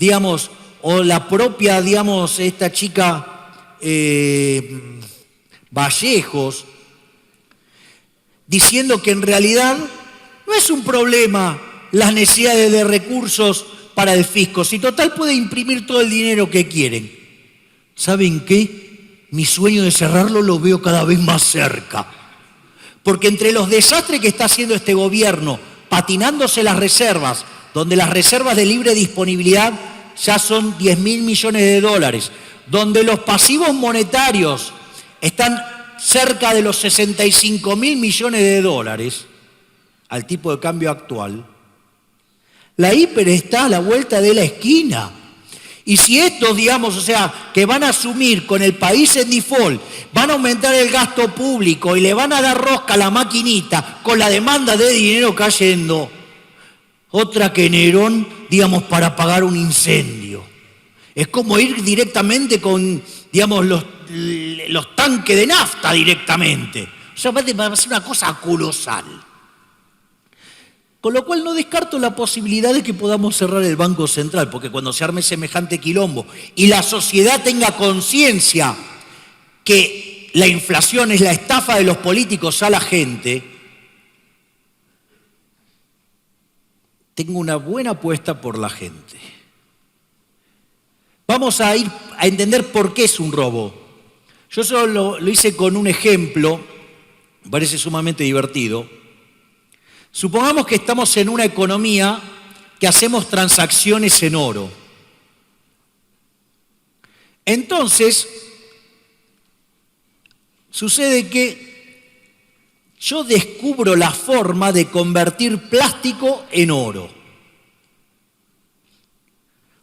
digamos, o la propia, digamos, esta chica Vallejos, diciendo que en realidad no es un problema las necesidades de recursos para el fisco, si total puede imprimir todo el dinero que quieren. ¿Saben qué? Mi sueño de cerrarlo lo veo cada vez más cerca. Porque entre los desastres que está haciendo este gobierno, patinándose las reservas, donde las reservas de libre disponibilidad ya son 10.000 millones de dólares, donde los pasivos monetarios están cerca de los 65.000 millones de dólares, al tipo de cambio actual, la hiper está a la vuelta de la esquina. Y si estos, digamos, o sea, que van a asumir con el país en default, van a aumentar el gasto público y le van a dar rosca a la maquinita con la demanda de dinero cayendo, otra que Nerón, digamos, para pagar un incendio. Es como ir directamente con, digamos, los tanques de nafta directamente. O sea, va a ser una cosa colosal. Con lo cual no descarto la posibilidad de que podamos cerrar el Banco Central, porque cuando se arme semejante quilombo y la sociedad tenga conciencia que la inflación es la estafa de los políticos a la gente, tengo una buena apuesta por la gente. Vamos a ir a entender por qué es un robo. Yo solo lo hice con un ejemplo, me parece sumamente divertido. Supongamos que estamos en una economía que hacemos transacciones en oro. Entonces, sucede que yo descubro la forma de convertir plástico en oro.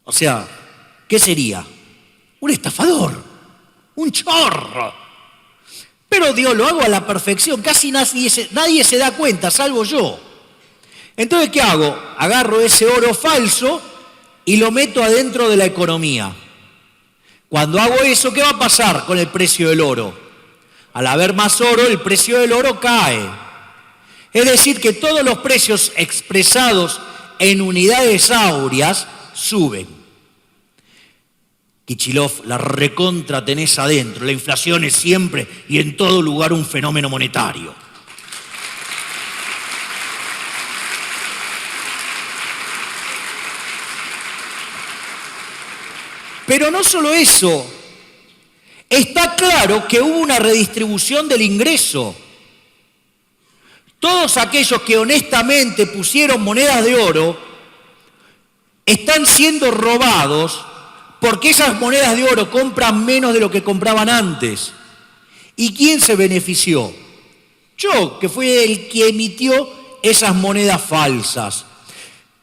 O sea, ¿qué sería? Un estafador, un chorro. Pero Dios, lo hago a la perfección, casi nadie se da cuenta, salvo yo. Entonces, ¿qué hago? Agarro ese oro falso y lo meto adentro de la economía. Cuando hago eso, ¿qué va a pasar con el precio del oro? Al haber más oro, el precio del oro cae. Es decir, que todos los precios expresados en unidades áureas suben. Kicillof, la recontra tenés adentro. La inflación es siempre y en todo lugar un fenómeno monetario. Pero no solo eso, está claro que hubo una redistribución del ingreso. Todos aquellos que honestamente pusieron monedas de oro están siendo robados porque esas monedas de oro compran menos de lo que compraban antes. ¿Y quién se benefició? Yo, que fui el que emitió esas monedas falsas.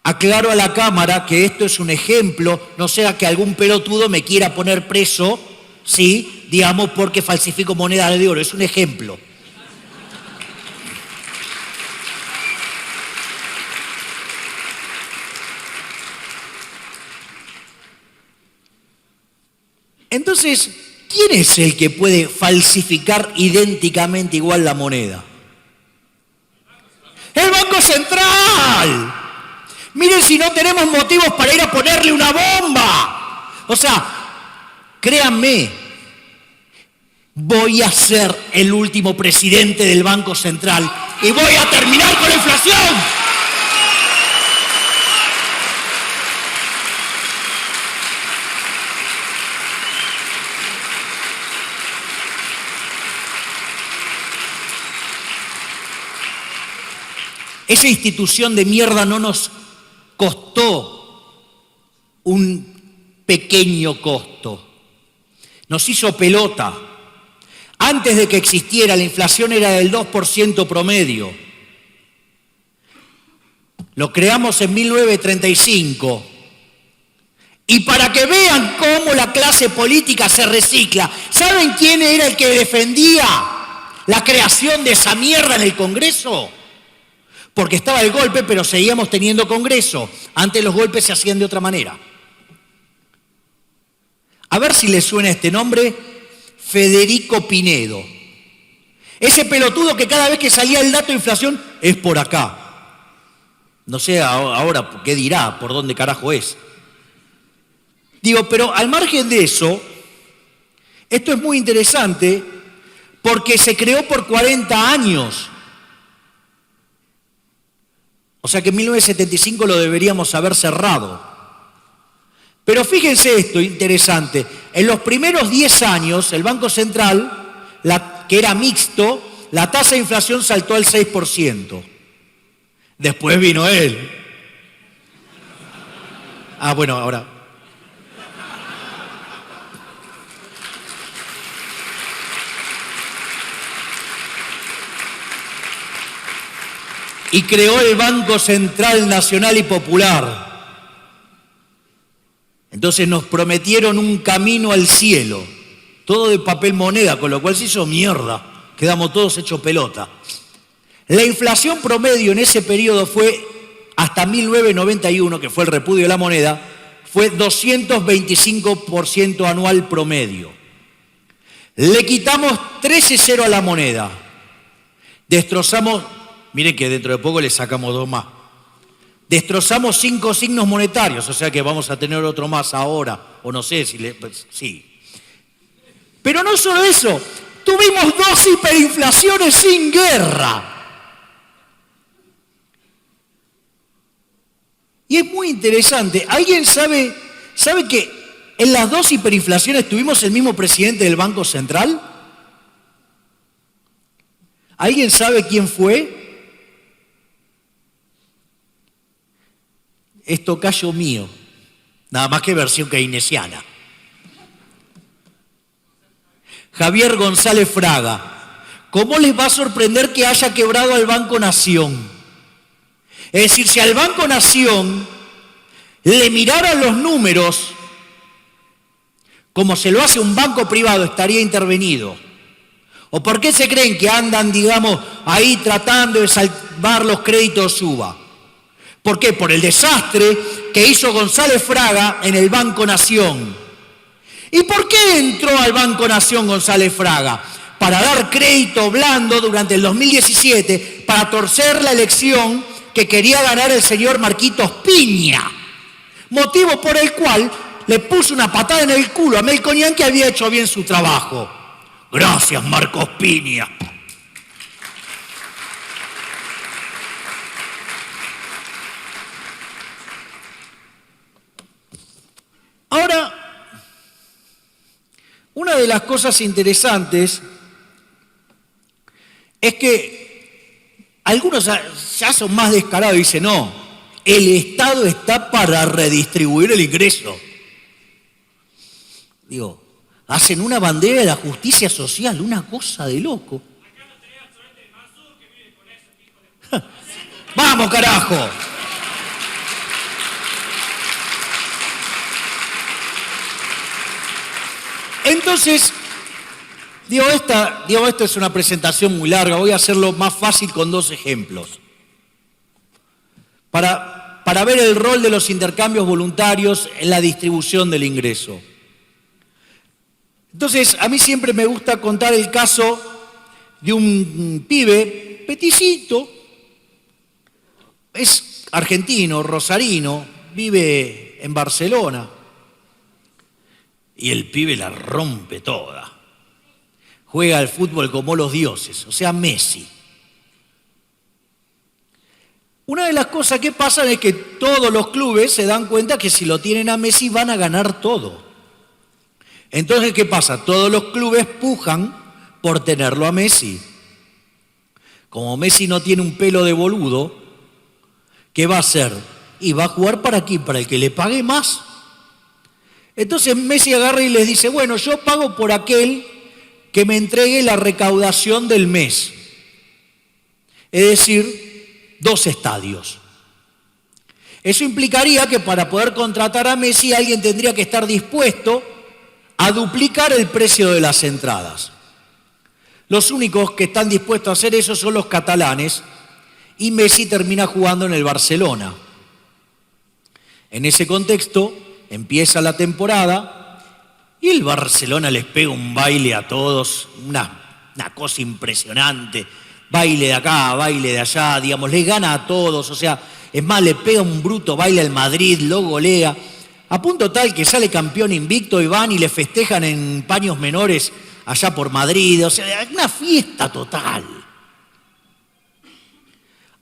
Aclaro a la Cámara que esto es un ejemplo, no sea que algún pelotudo me quiera poner preso, ¿sí? Digamos, porque falsifico monedas de oro. Es un ejemplo. Entonces, ¿quién es el que puede falsificar idénticamente igual la moneda? ¡El Banco Central! Miren si no tenemos motivos para ir a ponerle una bomba. O sea, créanme, voy a ser el último presidente del Banco Central y voy a terminar con la inflación. Esa institución de mierda no nos costó un pequeño costo. Nos hizo pelota. Antes de que existiera, la inflación era del 2% promedio. Lo creamos en 1935. Y para que vean cómo la clase política se recicla, ¿saben quién era el que defendía la creación de esa mierda en el Congreso? Porque estaba el golpe, pero seguíamos teniendo Congreso. Antes los golpes se hacían de otra manera. A ver si les suena este nombre, Federico Pinedo. Ese pelotudo que cada vez que salía el dato de inflación es por acá. No sé ahora qué dirá, por dónde carajo es. Digo, pero al margen de eso, esto es muy interesante porque se creó por 40 años. O sea que en 1975 lo deberíamos haber cerrado. Pero fíjense esto, interesante. En los primeros 10 años, el Banco Central, que era mixto, la tasa de inflación saltó al 6%. Después vino él. Bueno, ahora. Y creó el Banco Central Nacional y Popular. Entonces nos prometieron un camino al cielo, todo de papel moneda, con lo cual se hizo mierda, quedamos todos hechos pelota. La inflación promedio en ese periodo fue, hasta 1991, que fue el repudio de la moneda, fue 225% anual promedio. Le quitamos 13,0 a la moneda, destrozamos, miren que dentro de poco le sacamos 2 más. Destrozamos 5 signos monetarios, o sea que vamos a tener otro más ahora, o no sé si sí. Pero no solo eso, tuvimos 2 hiperinflaciones sin guerra. Y es muy interesante, ¿alguien sabe que en las 2 hiperinflaciones tuvimos el mismo presidente del Banco Central? ¿Alguien sabe quién fue? Es tocayo mío, nada más que versión keynesiana. Javier González Fraga. ¿Cómo les va a sorprender que haya quebrado al Banco Nación? Es decir, si al Banco Nación le miraran los números como se lo hace un banco privado, estaría intervenido. ¿O por qué se creen que andan, digamos, ahí tratando de salvar los créditos SUBA? ¿Por qué? Por el desastre que hizo González Fraga en el Banco Nación. ¿Y por qué entró al Banco Nación González Fraga? Para dar crédito blando durante el 2017, para torcer la elección que quería ganar el señor Marquitos Piña. Motivo por el cual le puso una patada en el culo a Melconian, que había hecho bien su trabajo. Gracias, Marcos Piña. Ahora, una de las cosas interesantes es que algunos ya son más descarados y dicen, no, el Estado está para redistribuir el ingreso. Digo, hacen una bandera de la justicia social, una cosa de loco. ¡Vamos, carajo! Entonces, esto es una presentación muy larga, voy a hacerlo más fácil con 2 ejemplos. Para ver el rol de los intercambios voluntarios en la distribución del ingreso. Entonces, a mí siempre me gusta contar el caso de un pibe peticito, es argentino, rosarino, vive en Barcelona. Y el pibe la rompe toda. Juega al fútbol como los dioses, o sea, Messi. Una de las cosas que pasan es que todos los clubes se dan cuenta que si lo tienen a Messi van a ganar todo. Entonces, ¿qué pasa? Todos los clubes pujan por tenerlo a Messi. Como Messi no tiene un pelo de boludo, ¿qué va a hacer? Y va a jugar para aquí, para el que le pague más. Entonces Messi agarra y les dice, bueno, yo pago por aquel que me entregue la recaudación del mes. Es decir, 2 estadios. Eso implicaría que para poder contratar a Messi alguien tendría que estar dispuesto a duplicar el precio de las entradas. Los únicos que están dispuestos a hacer eso son los catalanes y Messi termina jugando en el Barcelona. En ese contexto, empieza la temporada Y el Barcelona les pega un baile a todos, una cosa impresionante. Baile de acá, baile de allá, digamos, les gana a todos. O sea, es más, le pega un bruto baile al Madrid, lo golea. A punto tal que sale campeón invicto y van y le festejan en paños menores allá por Madrid. O sea, una fiesta total.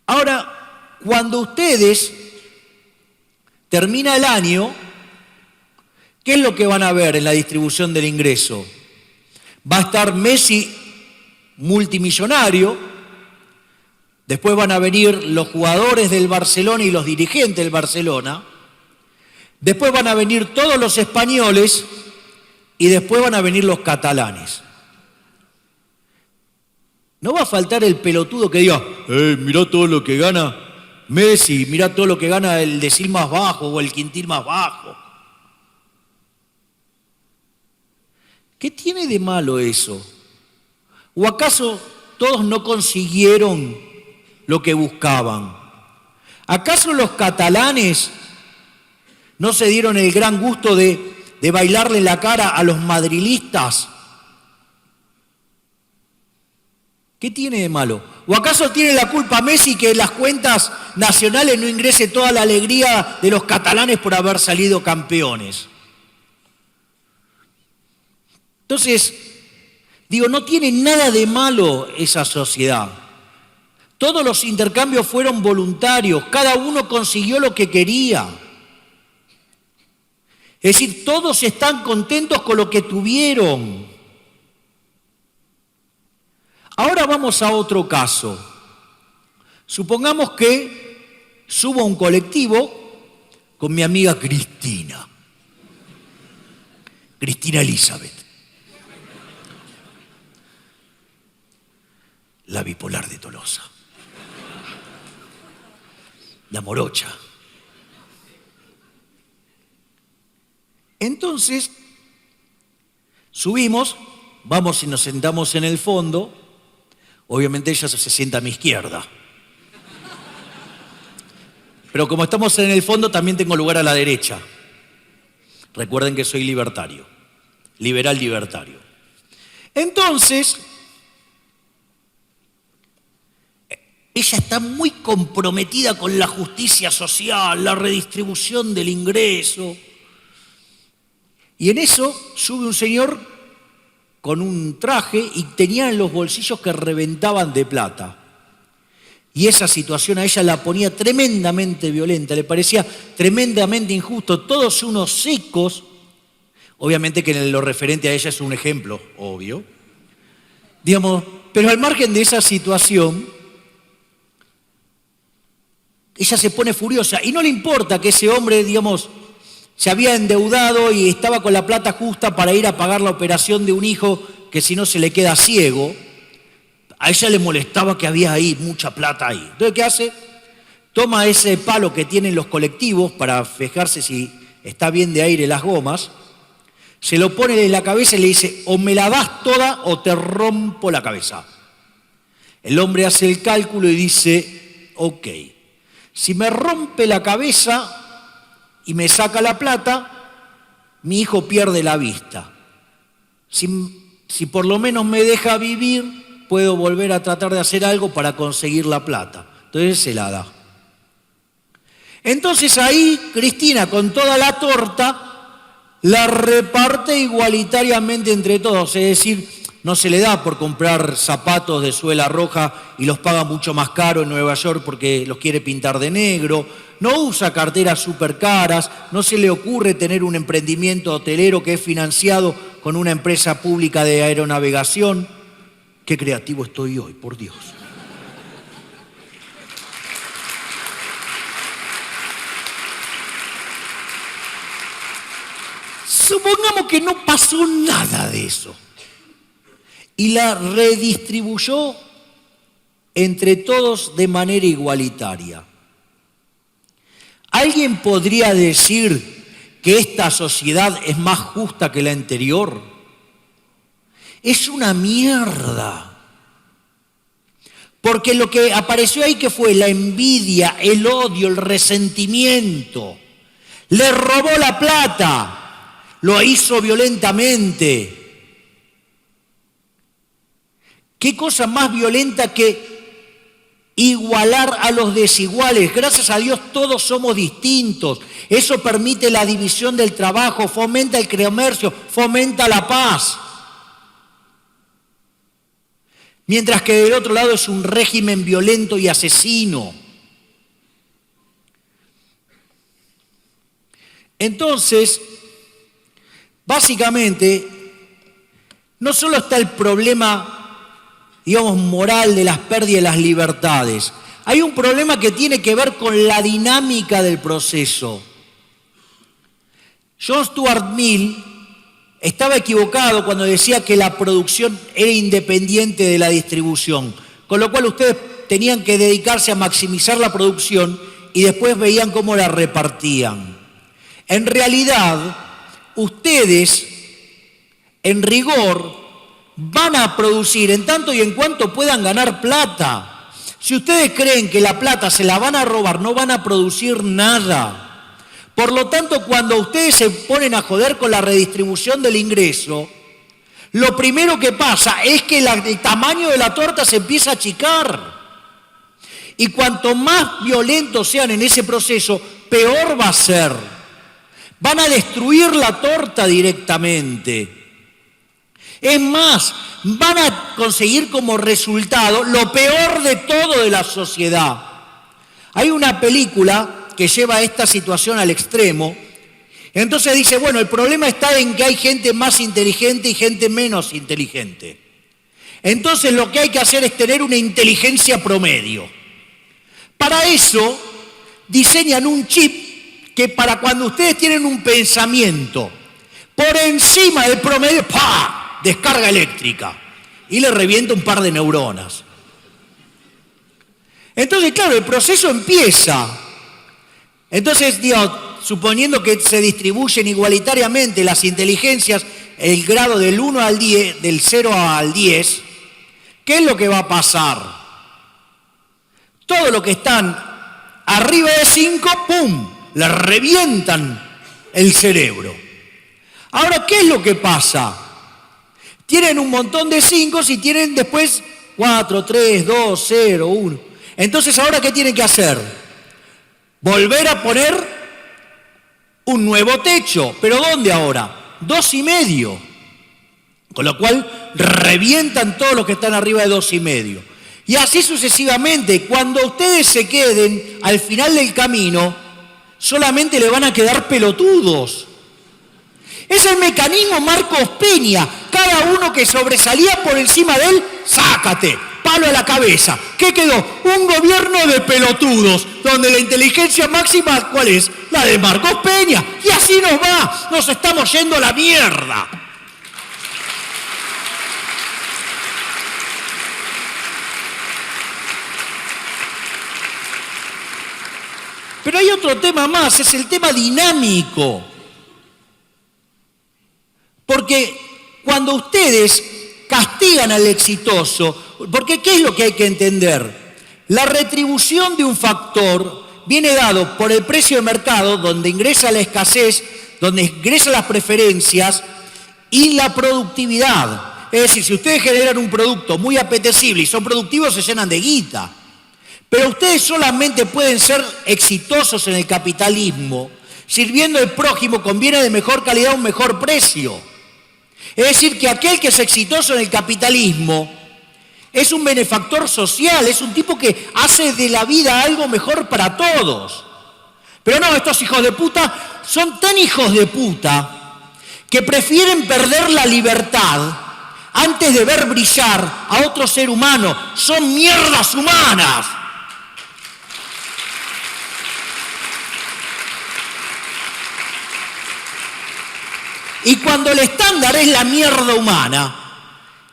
Ahora, cuando ustedes termina el año, ¿qué es lo que van a ver en la distribución del ingreso? Va a estar Messi multimillonario, después van a venir los jugadores del Barcelona y los dirigentes del Barcelona, después van a venir todos los españoles y después van a venir los catalanes. No va a faltar el pelotudo que diga, mirá todo lo que gana Messi, mirá todo lo que gana el decil más bajo o el quintil más bajo. ¿Qué tiene de malo eso? ¿O acaso todos no consiguieron lo que buscaban? ¿Acaso los catalanes no se dieron el gran gusto de bailarle la cara a los madrilistas? ¿Qué tiene de malo? ¿O acaso tiene la culpa Messi que en las cuentas nacionales no ingrese toda la alegría de los catalanes por haber salido campeones? Entonces, digo, no tiene nada de malo esa sociedad. Todos los intercambios fueron voluntarios, cada uno consiguió lo que quería. Es decir, todos están contentos con lo que tuvieron. Ahora vamos a otro caso. Supongamos que subo a un colectivo con mi amiga Cristina Elizabeth, la bipolar de Tolosa, la morocha. Entonces, subimos, vamos y nos sentamos en el fondo. Obviamente ella se sienta a mi izquierda. Pero como estamos en el fondo, también tengo lugar a la derecha. Recuerden que soy libertario, liberal libertario. Entonces, ella está muy comprometida con la justicia social, la redistribución del ingreso. Y en eso sube un señor con un traje y tenía en los bolsillos que reventaban de plata. Y esa situación a ella la ponía tremendamente violenta, le parecía tremendamente injusto, todos unos secos. Obviamente que en lo referente a ella es un ejemplo, obvio. Digamos, pero al margen de esa situación, ella se pone furiosa y no le importa que ese hombre, digamos, se había endeudado y estaba con la plata justa para ir a pagar la operación de un hijo que si no se le queda ciego. A ella le molestaba que había ahí mucha plata ahí. Entonces, ¿qué hace? Toma ese palo que tienen los colectivos para fijarse si está bien de aire las gomas, se lo pone en la cabeza y le dice, o me la das toda o te rompo la cabeza. El hombre hace el cálculo y dice, ok, si me rompe la cabeza y me saca la plata, mi hijo pierde la vista. Si por lo menos me deja vivir, puedo volver a tratar de hacer algo para conseguir la plata. Entonces se la da. Entonces ahí Cristina, con toda la torta, la reparte igualitariamente entre todos. Es decir, no se le da por comprar zapatos de suela roja y los paga mucho más caro en Nueva York porque los quiere pintar de negro. No usa carteras súper caras, no se le ocurre tener un emprendimiento hotelero que es financiado con una empresa pública de aeronavegación. Qué creativo estoy hoy, por Dios. Supongamos que no pasó nada de eso y la redistribuyó entre todos de manera igualitaria. ¿Alguien podría decir que esta sociedad es más justa que la anterior? Es una mierda. Porque lo que apareció ahí, que fue la envidia, el odio, el resentimiento. Le robó la plata, lo hizo violentamente. ¿Qué cosa más violenta que igualar a los desiguales? Gracias a Dios todos somos distintos. Eso permite la división del trabajo, fomenta el comercio, fomenta la paz. Mientras que del otro lado es un régimen violento y asesino. Entonces, básicamente, no solo está el problema, digamos, moral de las pérdidas de las libertades. Hay un problema que tiene que ver con la dinámica del proceso. John Stuart Mill estaba equivocado cuando decía que la producción era independiente de la distribución, con lo cual ustedes tenían que dedicarse a maximizar la producción y después veían cómo la repartían. En realidad, ustedes, en rigor, van a producir en tanto y en cuanto puedan ganar plata. Si ustedes creen que la plata se la van a robar, no van a producir nada. Por lo tanto, cuando ustedes se ponen a joder con la redistribución del ingreso, lo primero que pasa es que el tamaño de la torta se empieza a achicar. Y cuanto más violentos sean en ese proceso, peor va a ser. Van a destruir la torta directamente. Es más, van a conseguir como resultado lo peor de todo de la sociedad. Hay una película que lleva esta situación al extremo. Entonces dice, bueno, el problema está en que hay gente más inteligente y gente menos inteligente. Entonces lo que hay que hacer es tener una inteligencia promedio. Para eso diseñan un chip que para cuando ustedes tienen un pensamiento por encima del promedio, ¡pah!, descarga eléctrica y le revienta un par de neuronas. Entonces, claro, el proceso empieza. Entonces, suponiendo que se distribuyen igualitariamente las inteligencias, el grado del 1 al 10, del 0 al 10, ¿qué es lo que va a pasar? Todo lo que están arriba de 5, ¡pum!, le revientan el cerebro. Ahora, ¿qué es lo que pasa? Tienen un montón de 5 y tienen después 4, 3, 2, 0, 1. Entonces, ¿ahora qué tienen que hacer? Volver a poner un nuevo techo. ¿Pero dónde ahora? 2,5. Con lo cual revientan todos los que están arriba de 2,5. Y así sucesivamente. Cuando ustedes se queden al final del camino, solamente le van a quedar pelotudos. Es el mecanismo Marcos Peña. Cada uno que sobresalía por encima de él, sácate. Palo a la cabeza. ¿Qué quedó? Un gobierno de pelotudos, donde la inteligencia máxima, ¿cuál es? La de Marcos Peña. Y así nos va. Nos estamos yendo a la mierda. Pero hay otro tema más, es el tema dinámico. Porque cuando ustedes castigan al exitoso, porque ¿qué es lo que hay que entender? La retribución de un factor viene dado por el precio de mercado, donde ingresa la escasez, donde ingresan las preferencias y la productividad. Es decir, si ustedes generan un producto muy apetecible y son productivos, se llenan de guita. Pero ustedes solamente pueden ser exitosos en el capitalismo sirviendo al prójimo con bienes de mejor calidad a un mejor precio. Es decir, que aquel que es exitoso en el capitalismo es un benefactor social, es un tipo que hace de la vida algo mejor para todos. Pero no, estos hijos de puta son tan hijos de puta que prefieren perder la libertad antes de ver brillar a otro ser humano. Son mierdas humanas. Y cuando el estándar es la mierda humana,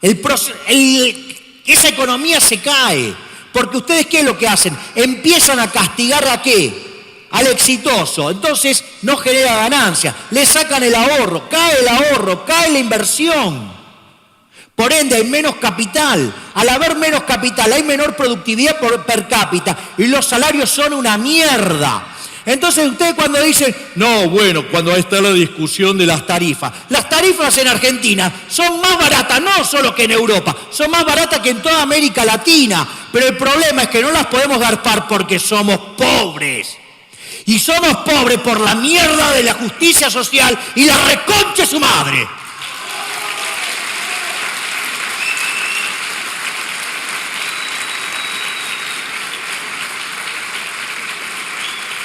esa economía se cae. Porque ustedes, ¿qué es lo que hacen? Empiezan a castigar ¿a qué? Al exitoso. Entonces no genera ganancia. Le sacan el ahorro, cae la inversión. Por ende hay menos capital. Al haber menos capital hay menor productividad per cápita. Y los salarios son una mierda. Entonces ustedes cuando dicen, no, bueno, cuando está la discusión de las tarifas en Argentina son más baratas, no solo que en Europa, son más baratas que en toda América Latina, pero el problema es que no las podemos garpar porque somos pobres. Y somos pobres por la mierda de la justicia social y la reconcha de su madre.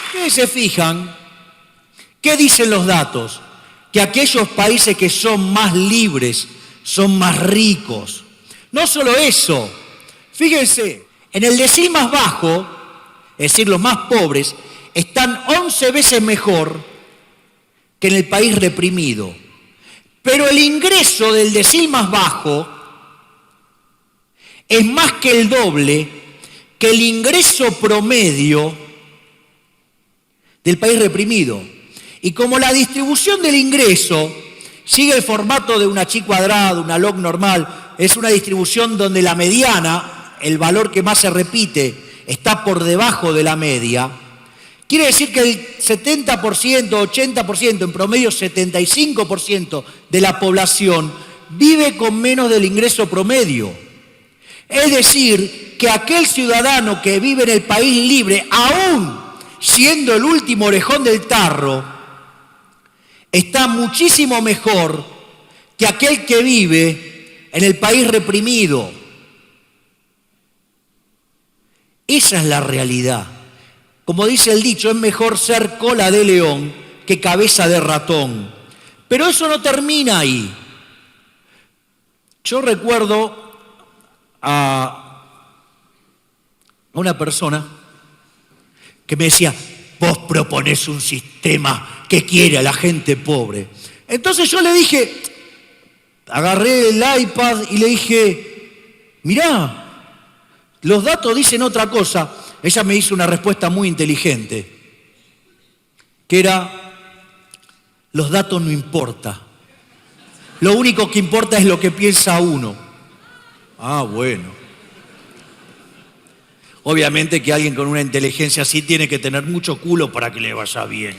Ustedes se fijan, ¿qué dicen los datos? Que aquellos países que son más libres son más ricos. No solo eso, fíjense, en el decil más bajo, es decir, los más pobres, están 11 veces mejor que en el país reprimido. Pero el ingreso del decil más bajo es más que el doble que el ingreso promedio del país reprimido. Y como la distribución del ingreso sigue el formato de una chi cuadrada, una log normal, es una distribución donde la mediana, el valor que más se repite, está por debajo de la media, quiere decir que el 70%, 80%, en promedio 75% de la población vive con menos del ingreso promedio. Es decir, que aquel ciudadano que vive en el país libre, aún siendo el último orejón del tarro, está muchísimo mejor que aquel que vive en el país reprimido. Esa es la realidad. Como dice el dicho, es mejor ser cola de león que cabeza de ratón. Pero eso no termina ahí. Yo recuerdo a una persona que me decía, vos proponés un sistema que quiere a la gente pobre. Entonces yo le dije, agarré el iPad y le dije, mirá, los datos dicen otra cosa. Ella me hizo una respuesta muy inteligente, que era, los datos no importan. Lo único que importa es lo que piensa uno. Ah, bueno. Obviamente que alguien con una inteligencia así tiene que tener mucho culo para que le vaya bien.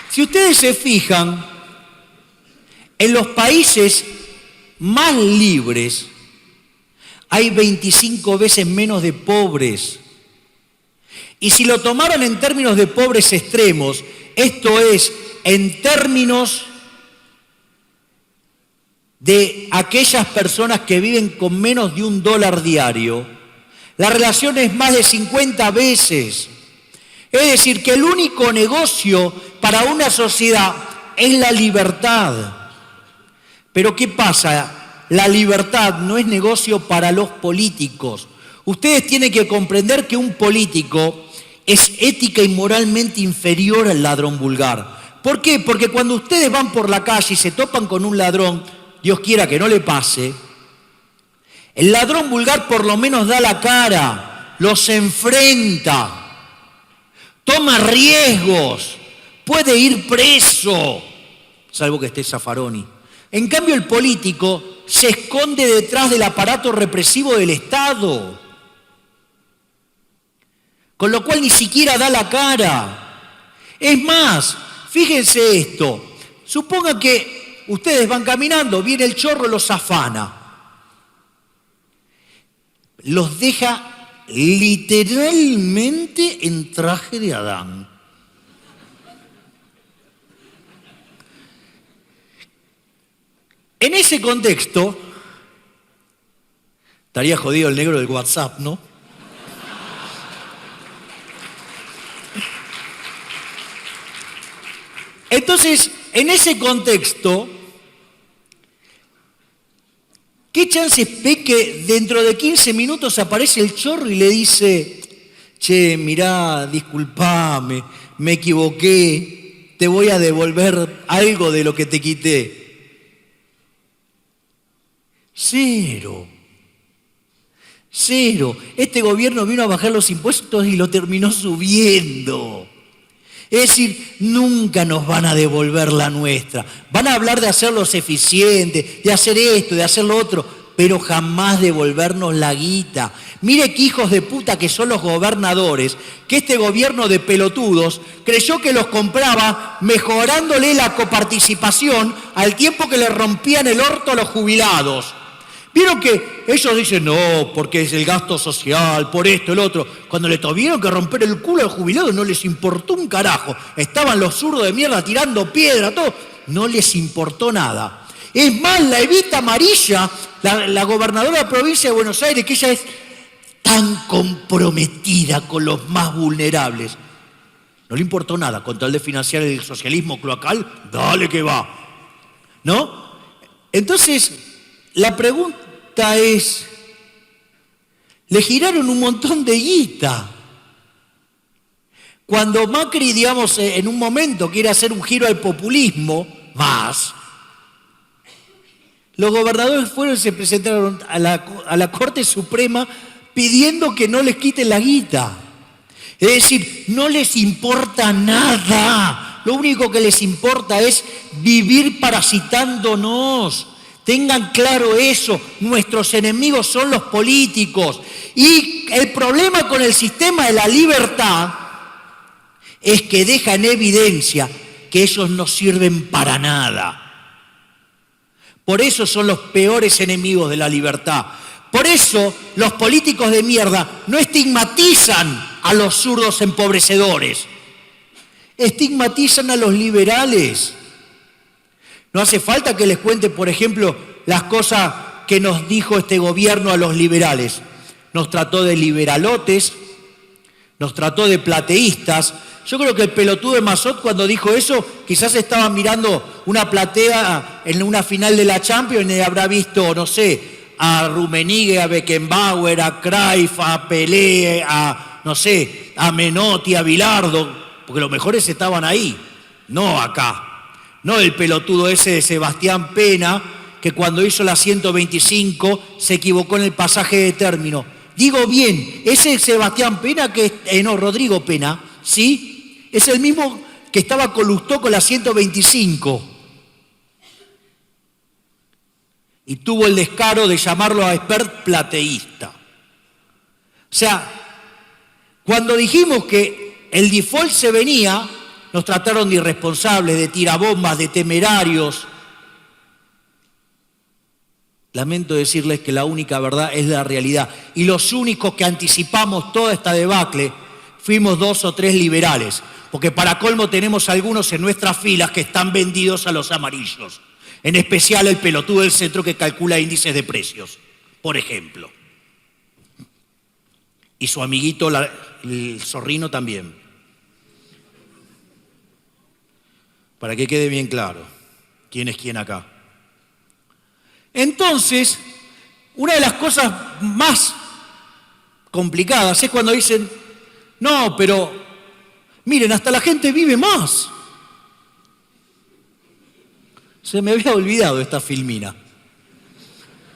Si ustedes se fijan, en los países más libres hay 25 veces menos de pobres. Y si lo tomaran en términos de pobres extremos, esto es, en términos de aquellas personas que viven con menos de $1 diario, la relación es más de 50 veces. Es decir, que el único negocio para una sociedad es la libertad. Pero ¿qué pasa? La libertad no es negocio para los políticos. Ustedes tienen que comprender que un político es ética y moralmente inferior al ladrón vulgar. ¿Por qué? Porque cuando ustedes van por la calle y se topan con un ladrón, Dios quiera que no le pase, el ladrón vulgar por lo menos da la cara, los enfrenta, toma riesgos, puede ir preso, salvo que esté Zaffaroni. En cambio, el político se esconde detrás del aparato represivo del Estado, con lo cual ni siquiera da la cara. Es más, fíjense esto, supongan que ustedes van caminando, viene el chorro, los afana, los deja literalmente en traje de Adán. En ese contexto, estaría jodido el negro del WhatsApp, ¿no? Entonces, en ese contexto, ¿qué chances ve que dentro de 15 minutos aparece el chorro y le dice, che, mirá, disculpame, me equivoqué, te voy a devolver algo de lo que te quité? Cero. Este gobierno vino a bajar los impuestos y lo terminó subiendo. Es decir, nunca nos van a devolver la nuestra. Van a hablar de hacerlos eficientes, de hacer esto, de hacer lo otro, pero jamás devolvernos la guita. Mire qué hijos de puta que son los gobernadores, que este gobierno de pelotudos creyó que los compraba mejorándole la coparticipación al tiempo que le rompían el orto a los jubilados. Vieron que ellos dicen, no, porque es el gasto social, por esto, el otro. Cuando le tuvieron que romper el culo al jubilado no les importó un carajo. Estaban los zurdos de mierda tirando piedra, todo. No les importó nada. Es más, la Evita Amarilla, la gobernadora de la provincia de Buenos Aires, que ella es tan comprometida con los más vulnerables, no le importó nada. Con tal de financiar el socialismo cloacal, dale que va. ¿No? Entonces, la pregunta es, le giraron un montón de guita. Cuando Macri, digamos, en un momento quiere hacer un giro al populismo, más, los gobernadores fueron y se presentaron a la Corte Suprema pidiendo que no les quiten la guita. Es decir, no les importa nada. Lo único que les importa es vivir parasitándonos. Tengan claro eso, nuestros enemigos son los políticos. Y el problema con el sistema de la libertad es que deja en evidencia que ellos no sirven para nada. Por eso son los peores enemigos de la libertad. Por eso los políticos de mierda no estigmatizan a los zurdos empobrecedores, estigmatizan a los liberales. No hace falta que les cuente, por ejemplo, las cosas que nos dijo este gobierno a los liberales. Nos trató de liberalotes, nos trató de plateístas. Yo creo que el pelotudo de Mazot, cuando dijo eso, quizás estaba mirando una platea en una final de la Champions y habrá visto, no sé, a Rummenigge, a Beckenbauer, a Cruyff, a Pelé, a, no sé, a Menotti, a Bilardo, porque los mejores estaban ahí, no acá. No el pelotudo ese de Sebastián Pena, que cuando hizo la 125 se equivocó en el pasaje de término. Digo bien, ese Sebastián Pena, Rodrigo Pena, ¿sí? Es el mismo que estaba con Lustó con la 125. Y tuvo el descaro de llamarlo a expert plateísta. O sea, cuando dijimos que el default se venía, nos trataron de irresponsables, de tirabombas, de temerarios. Lamento decirles que la única verdad es la realidad. Y los únicos que anticipamos toda esta debacle fuimos 2 o 3 liberales. Porque para colmo tenemos algunos en nuestras filas que están vendidos a los amarillos. En especial el pelotudo del centro que calcula índices de precios, por ejemplo. Y su amiguito, el Zorrino, también. Para que quede bien claro quién es quién acá. Entonces, una de las cosas más complicadas es cuando dicen, no, pero miren, hasta la gente vive más. Se me había olvidado esta filmina.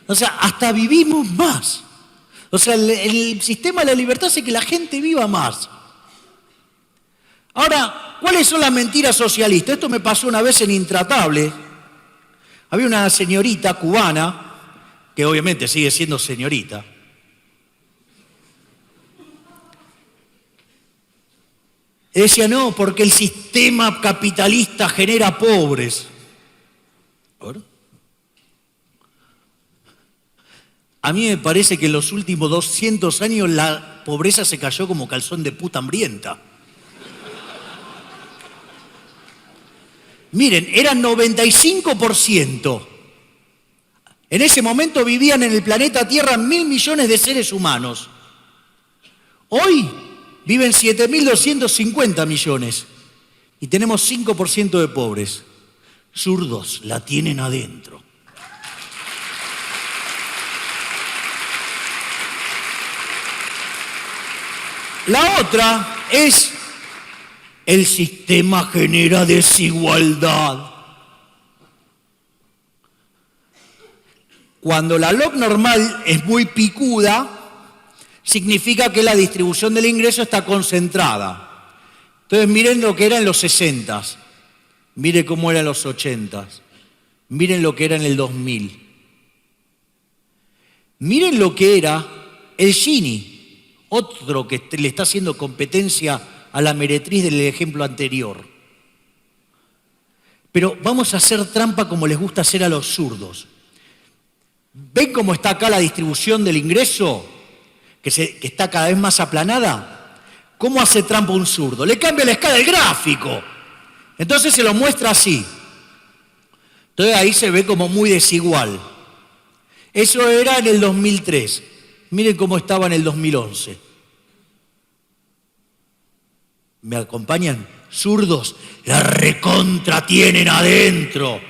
O sea, hasta vivimos más. O sea, el sistema de la libertad hace que la gente viva más. Ahora, ¿cuáles son las mentiras socialistas? Esto me pasó una vez en Intratable. Había una señorita cubana, que obviamente sigue siendo señorita, y decía, no, porque el sistema capitalista genera pobres. ¿Ahora? A mí me parece que en los últimos 200 años la pobreza se cayó como calzón de puta hambrienta. Miren, eran 95%. En ese momento vivían en el planeta Tierra 1.000 millones de seres humanos. Hoy viven 7.250 millones y tenemos 5% de pobres. Zurdos, la tienen adentro. La otra es el sistema genera desigualdad. Cuando la log normal es muy picuda, significa que la distribución del ingreso está concentrada. Entonces miren lo que era en los 60s, miren cómo era en los 80s, miren lo que era en el 2000. Miren lo que era el Gini, otro que le está haciendo competencia a la meretriz del ejemplo anterior. Pero vamos a hacer trampa como les gusta hacer a los zurdos. ¿Ven cómo está acá la distribución del ingreso? Que está cada vez más aplanada. ¿Cómo hace trampa un zurdo? Le cambia la escala del gráfico. Entonces se lo muestra así. Entonces ahí se ve como muy desigual. Eso era en el 2003. Miren cómo estaba en el 2011. ¿Me acompañan? Zurdos, la recontra tienen adentro.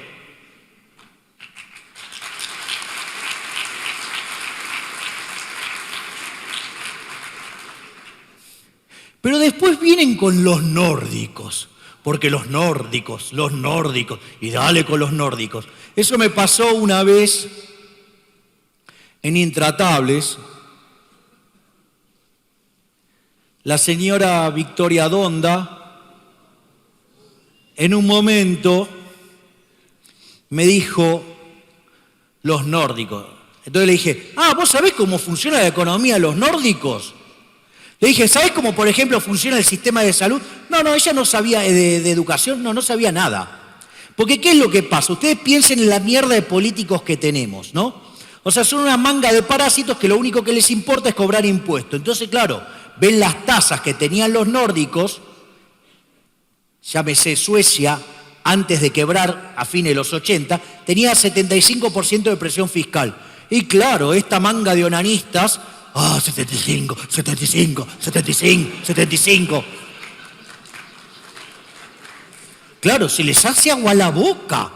Pero después vienen con los nórdicos, porque los nórdicos, y dale con los nórdicos. Eso me pasó una vez en Intratables. La señora Victoria Donda, en un momento, me dijo los nórdicos. Entonces le dije, ¿vos sabés cómo funciona la economía de los nórdicos? Le dije, ¿sabés cómo, por ejemplo, funciona el sistema de salud? No, ella no sabía de educación, no sabía nada. Porque, ¿qué es lo que pasa? Ustedes piensen en la mierda de políticos que tenemos, ¿no? O sea, son una manga de parásitos que lo único que les importa es cobrar impuestos. Entonces, claro, ven las tasas que tenían los nórdicos, llámese Suecia, antes de quebrar a fines de los 80, tenía 75% de presión fiscal. Y claro, esta manga de onanistas, 75, 75, 75, 75. Claro, se les hace agua a la boca.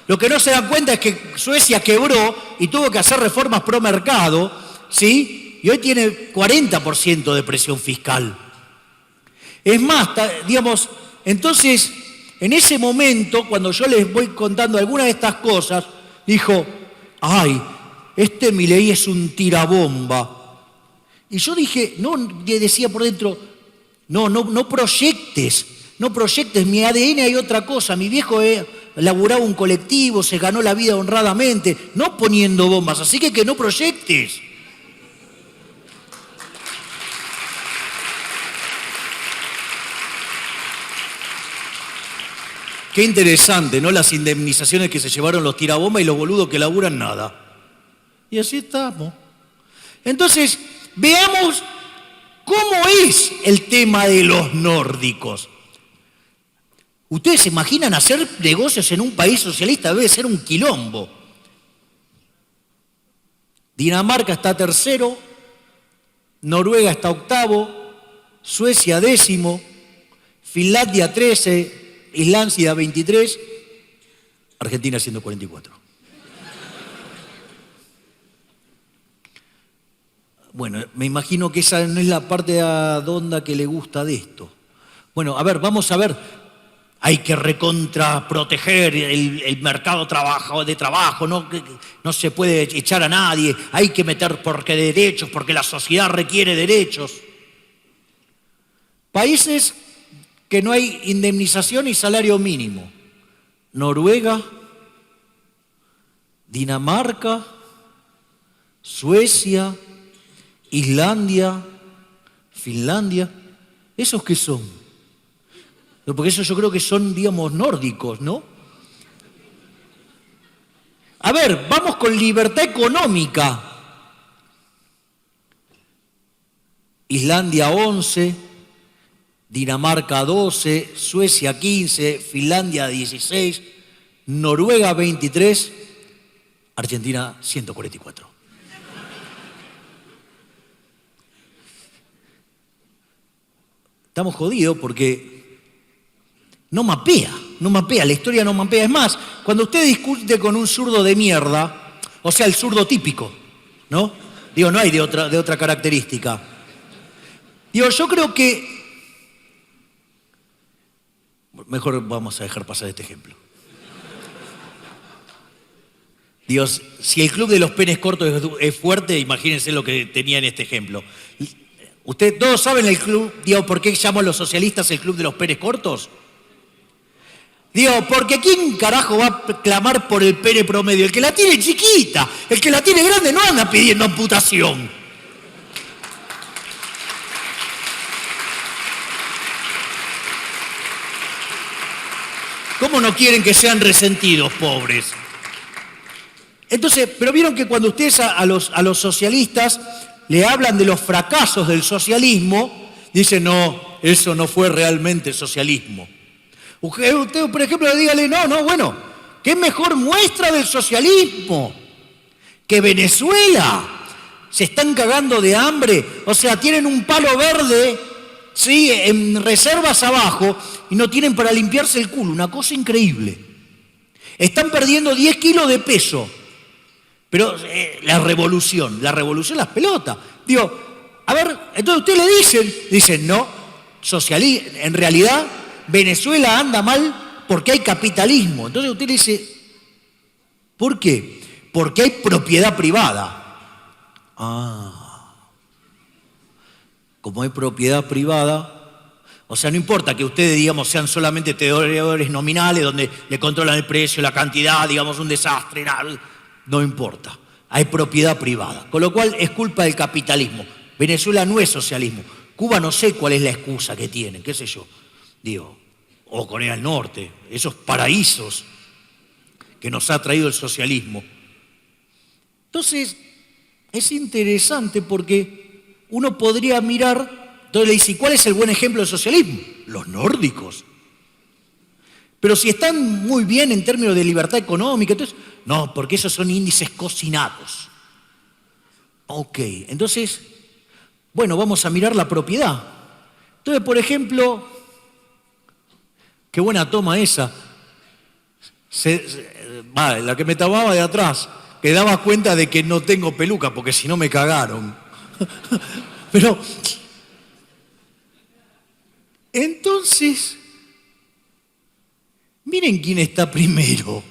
Lo que no se dan cuenta es que Suecia quebró y tuvo que hacer reformas pro mercado, ¿sí? Y hoy tiene 40% de presión fiscal. Es más, digamos, entonces, en ese momento, cuando yo les voy contando algunas de estas cosas, dijo, este Milei es un tirabomba. Y yo dije, decía por dentro, no proyectes, mi ADN hay otra cosa, mi viejo laburaba un colectivo, se ganó la vida honradamente, no poniendo bombas, así que no proyectes. Qué interesante, ¿no? Las indemnizaciones que se llevaron los tirabombas y los boludos que laburan nada. Y así estamos. Entonces, veamos cómo es el tema de los nórdicos. ¿Ustedes se imaginan hacer negocios en un país socialista? Debe ser un quilombo. Dinamarca está tercero, Noruega está octavo, Suecia décimo, Finlandia 13, Islandia 23, Argentina 144. Bueno, me imagino que esa no es la parte a Donda que le gusta de esto. Bueno, a ver, vamos a ver. Hay que recontraproteger el mercado de trabajo, no se puede echar a nadie, hay que meter derechos, porque la sociedad requiere derechos. Países que no hay indemnización y salario mínimo. Noruega, Dinamarca, Suecia, Islandia, Finlandia. ¿Esos qué son? Porque esos yo creo que son, digamos, nórdicos, ¿no? A ver, vamos con libertad económica. Islandia 11, Dinamarca 12, Suecia 15, Finlandia 16, Noruega 23, Argentina 144. Estamos jodidos porque no mapea, la historia no mapea. Es más, cuando usted discute con un zurdo de mierda, o sea, el zurdo típico, ¿no? Digo, no hay de otra característica. Digo, yo creo que... Mejor vamos a dejar pasar este ejemplo. Dios, si el club de los penes cortos es fuerte, imagínense lo que tenía en este ejemplo. ¿Ustedes todos saben el club, digo, por qué llaman los socialistas el club de los penes cortos? Digo, porque ¿quién carajo va a clamar por el pene promedio? El que la tiene chiquita, el que la tiene grande no anda pidiendo amputación. ¿Cómo no quieren que sean resentidos, pobres? Entonces, pero vieron que cuando ustedes a los socialistas le hablan de los fracasos del socialismo, dicen, no, eso no fue realmente socialismo. Usted, por ejemplo, dígale, bueno, ¿qué mejor muestra del socialismo que Venezuela? Se están cagando de hambre, o sea, tienen un palo verde, sí, en reservas abajo, y no tienen para limpiarse el culo, una cosa increíble. Están perdiendo 10 kilos de peso, pero la revolución las pelotas. Digo, a ver, entonces ustedes le dicen, no, en realidad Venezuela anda mal porque hay capitalismo. Entonces usted le dice, ¿por qué? Porque hay propiedad privada. Como hay propiedad privada, o sea, no importa que ustedes, digamos, sean solamente tenedores nominales donde le controlan el precio, la cantidad, digamos, un desastre, no importa. Hay propiedad privada, con lo cual es culpa del capitalismo. Venezuela no es socialismo. Cuba no sé cuál es la excusa que tienen, qué sé yo. Digo, o Corea del Norte, esos paraísos que nos ha traído el socialismo. Entonces, es interesante porque uno podría mirar, entonces le dice, ¿cuál es el buen ejemplo del socialismo? Los nórdicos. Pero si están muy bien en términos de libertad económica, entonces, no, porque esos son índices cocinados. Ok, entonces, bueno, vamos a mirar la propiedad. Entonces, por ejemplo, qué buena toma esa. La que me tomaba de atrás, que daba cuenta de que no tengo peluca, porque si no me cagaron. Pero, entonces, miren quién está primero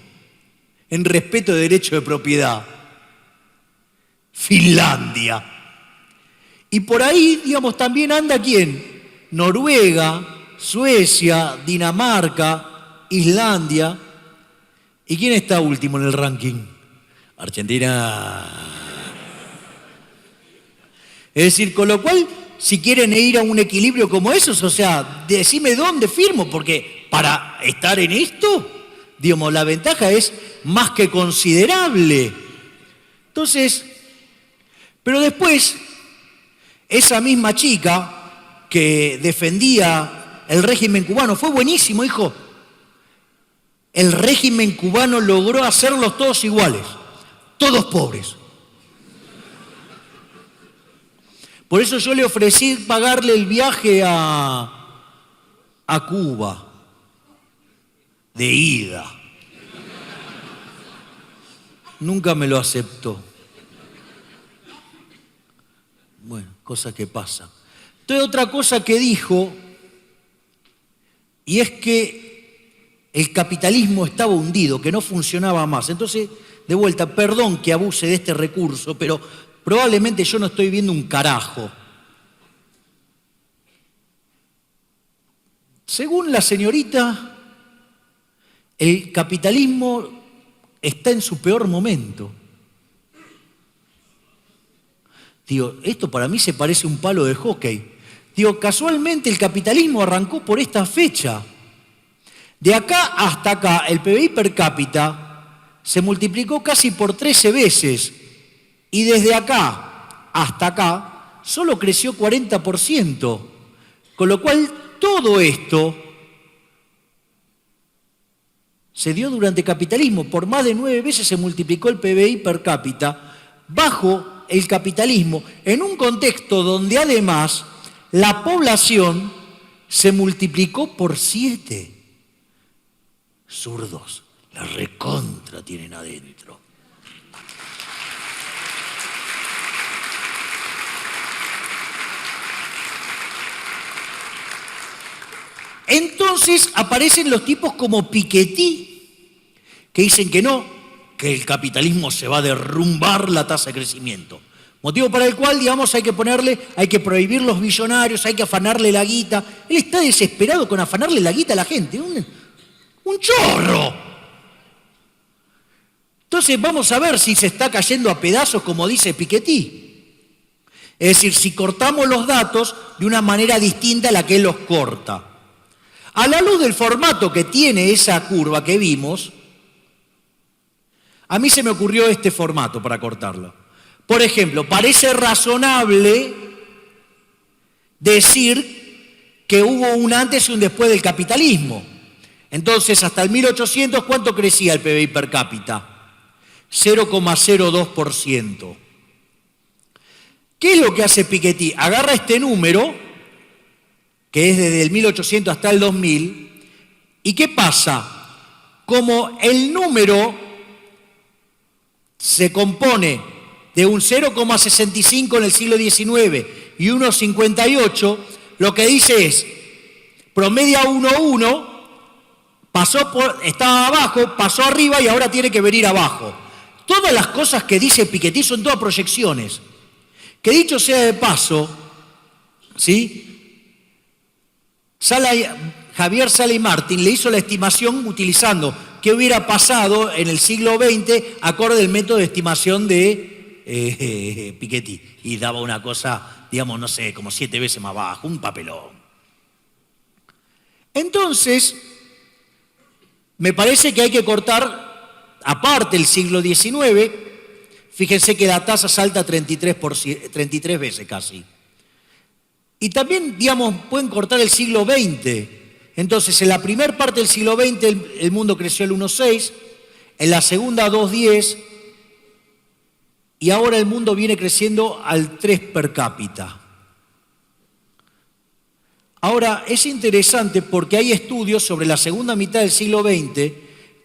en respeto de derecho de propiedad. Finlandia. Y por ahí, digamos, también anda ¿quién? Noruega, Suecia, Dinamarca, Islandia. ¿Y quién está último en el ranking? Argentina. Es decir, con lo cual, si quieren ir a un equilibrio como esos, o sea, decime dónde firmo, porque para estar en esto, digamos, la ventaja es más que considerable. Entonces, pero después, esa misma chica que defendía el régimen cubano, fue buenísimo, hijo. El régimen cubano logró hacerlos todos iguales, todos pobres. Por eso yo le ofrecí pagarle el viaje a Cuba, de ida. Nunca me lo aceptó. Bueno, cosa que pasa. Entonces, otra cosa que dijo, y es que el capitalismo estaba hundido, que no funcionaba más. Entonces, de vuelta, perdón que abuse de este recurso, pero probablemente yo no estoy viendo un carajo. Según la señorita, el capitalismo está en su peor momento. Digo, esto para mí se parece a un palo de hockey. Digo, casualmente el capitalismo arrancó por esta fecha. De acá hasta acá, el PBI per cápita se multiplicó casi por 13 veces. Y desde acá hasta acá, solo creció 40%. Con lo cual, todo esto se dio durante el capitalismo. Por más de 9 veces se multiplicó el PBI per cápita bajo el capitalismo, en un contexto donde además la población se multiplicó por 7. Zurdos, la recontra tienen adentro. Entonces aparecen los tipos como Piketty, que dicen que no, que el capitalismo se va a derrumbar la tasa de crecimiento. Motivo para el cual, digamos, hay que prohibir los millonarios, hay que afanarle la guita. Él está desesperado con afanarle la guita a la gente. Un chorro. Entonces vamos a ver si se está cayendo a pedazos, como dice Piketty. Es decir, si cortamos los datos de una manera distinta a la que él los corta. A la luz del formato que tiene esa curva que vimos, a mí se me ocurrió este formato para cortarlo. Por ejemplo, parece razonable decir que hubo un antes y un después del capitalismo. Entonces, hasta el 1800, ¿cuánto crecía el PBI per cápita? 0,02%. ¿Qué es lo que hace Piketty? Agarra este número, que es desde el 1800 hasta el 2000, ¿y qué pasa? Como el número se compone de un 0,65 en el siglo XIX y 1,58, lo que dice es, promedia 1,1, estaba abajo, pasó arriba y ahora tiene que venir abajo. Todas las cosas que dice Piketty son todas proyecciones. Que dicho sea de paso, ¿sí? Javier Sala y Martin le hizo la estimación utilizando qué hubiera pasado en el siglo XX acorde al método de estimación de Piketty. Y daba una cosa, digamos, no sé, como 7 veces más bajo, un papelón. Entonces, me parece que hay que cortar, aparte el siglo XIX, fíjense que la tasa salta 33 veces casi. Y también, digamos, pueden cortar el siglo XX. Entonces, en la primera parte del siglo XX el mundo creció al 1,6, en la segunda 2,10, y ahora el mundo viene creciendo al 3 per cápita. Ahora, es interesante porque hay estudios sobre la segunda mitad del siglo XX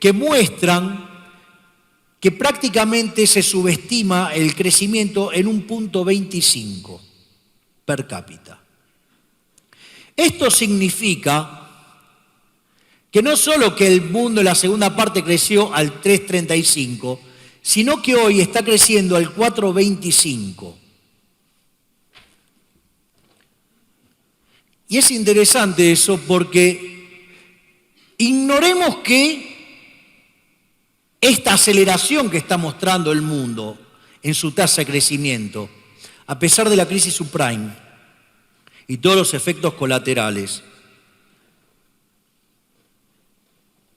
que muestran que prácticamente se subestima el crecimiento en 1,25 per cápita. Esto significa que no solo que el mundo en la segunda parte creció al 3,35, sino que hoy está creciendo al 4,25. Y es interesante eso porque ignoremos que esta aceleración que está mostrando el mundo en su tasa de crecimiento, a pesar de la crisis subprime y todos los efectos colaterales,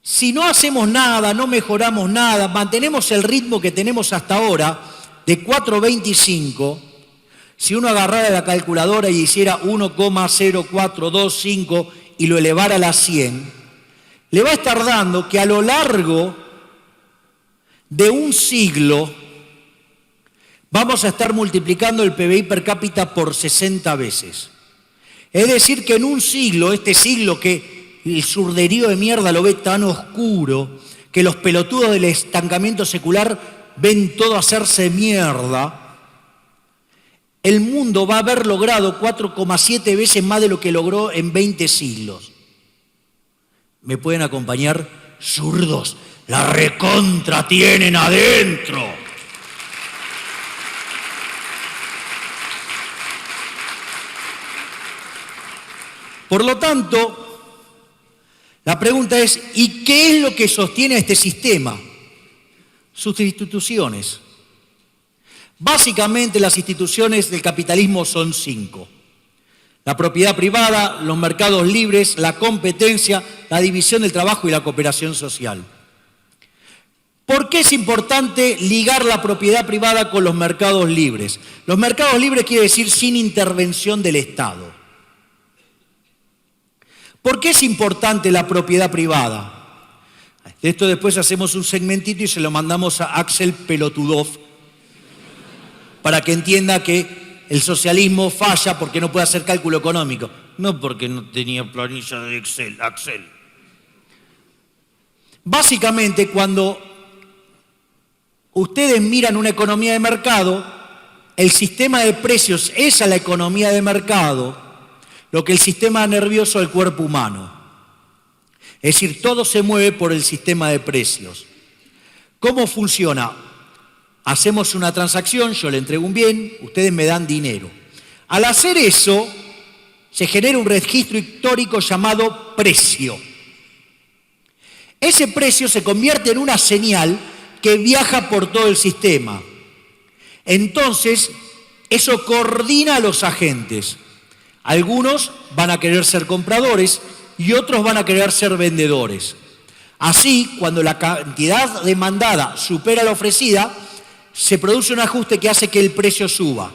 si no hacemos nada, no mejoramos nada, mantenemos el ritmo que tenemos hasta ahora de 4,25, si uno agarrara la calculadora y hiciera 1,0425 y lo elevara a la 100, le va a estar dando que a lo largo de un siglo vamos a estar multiplicando el PBI per cápita por 60 veces. Es decir, que en un siglo, este siglo que el surderío de mierda lo ve tan oscuro, que los pelotudos del estancamiento secular ven todo hacerse mierda, el mundo va a haber logrado 4,7 veces más de lo que logró en 20 siglos. ¿Me pueden acompañar? Zurdos, la recontra tienen adentro. Por lo tanto, la pregunta es, ¿y qué es lo que sostiene a este sistema? Sus instituciones. Básicamente las instituciones del capitalismo son 5. La propiedad privada, los mercados libres, la competencia, la división del trabajo y la cooperación social. ¿Por qué es importante ligar la propiedad privada con los mercados libres? Los mercados libres quiere decir sin intervención del Estado. ¿Por qué es importante la propiedad privada? De esto después hacemos un segmentito y se lo mandamos a Axel Pelotudov para que entienda que el socialismo falla porque no puede hacer cálculo económico. No porque no tenía planilla de Excel, Axel. Básicamente, cuando ustedes miran una economía de mercado, el sistema de precios es a la economía de mercado lo que el sistema nervioso del cuerpo humano. Es decir, todo se mueve por el sistema de precios. ¿Cómo funciona? Hacemos una transacción, yo le entrego un bien, ustedes me dan dinero. Al hacer eso, se genera un registro histórico llamado precio. Ese precio se convierte en una señal que viaja por todo el sistema. Entonces, eso coordina a los agentes. Algunos van a querer ser compradores y otros van a querer ser vendedores. Así, cuando la cantidad demandada supera la ofrecida, se produce un ajuste que hace que el precio suba.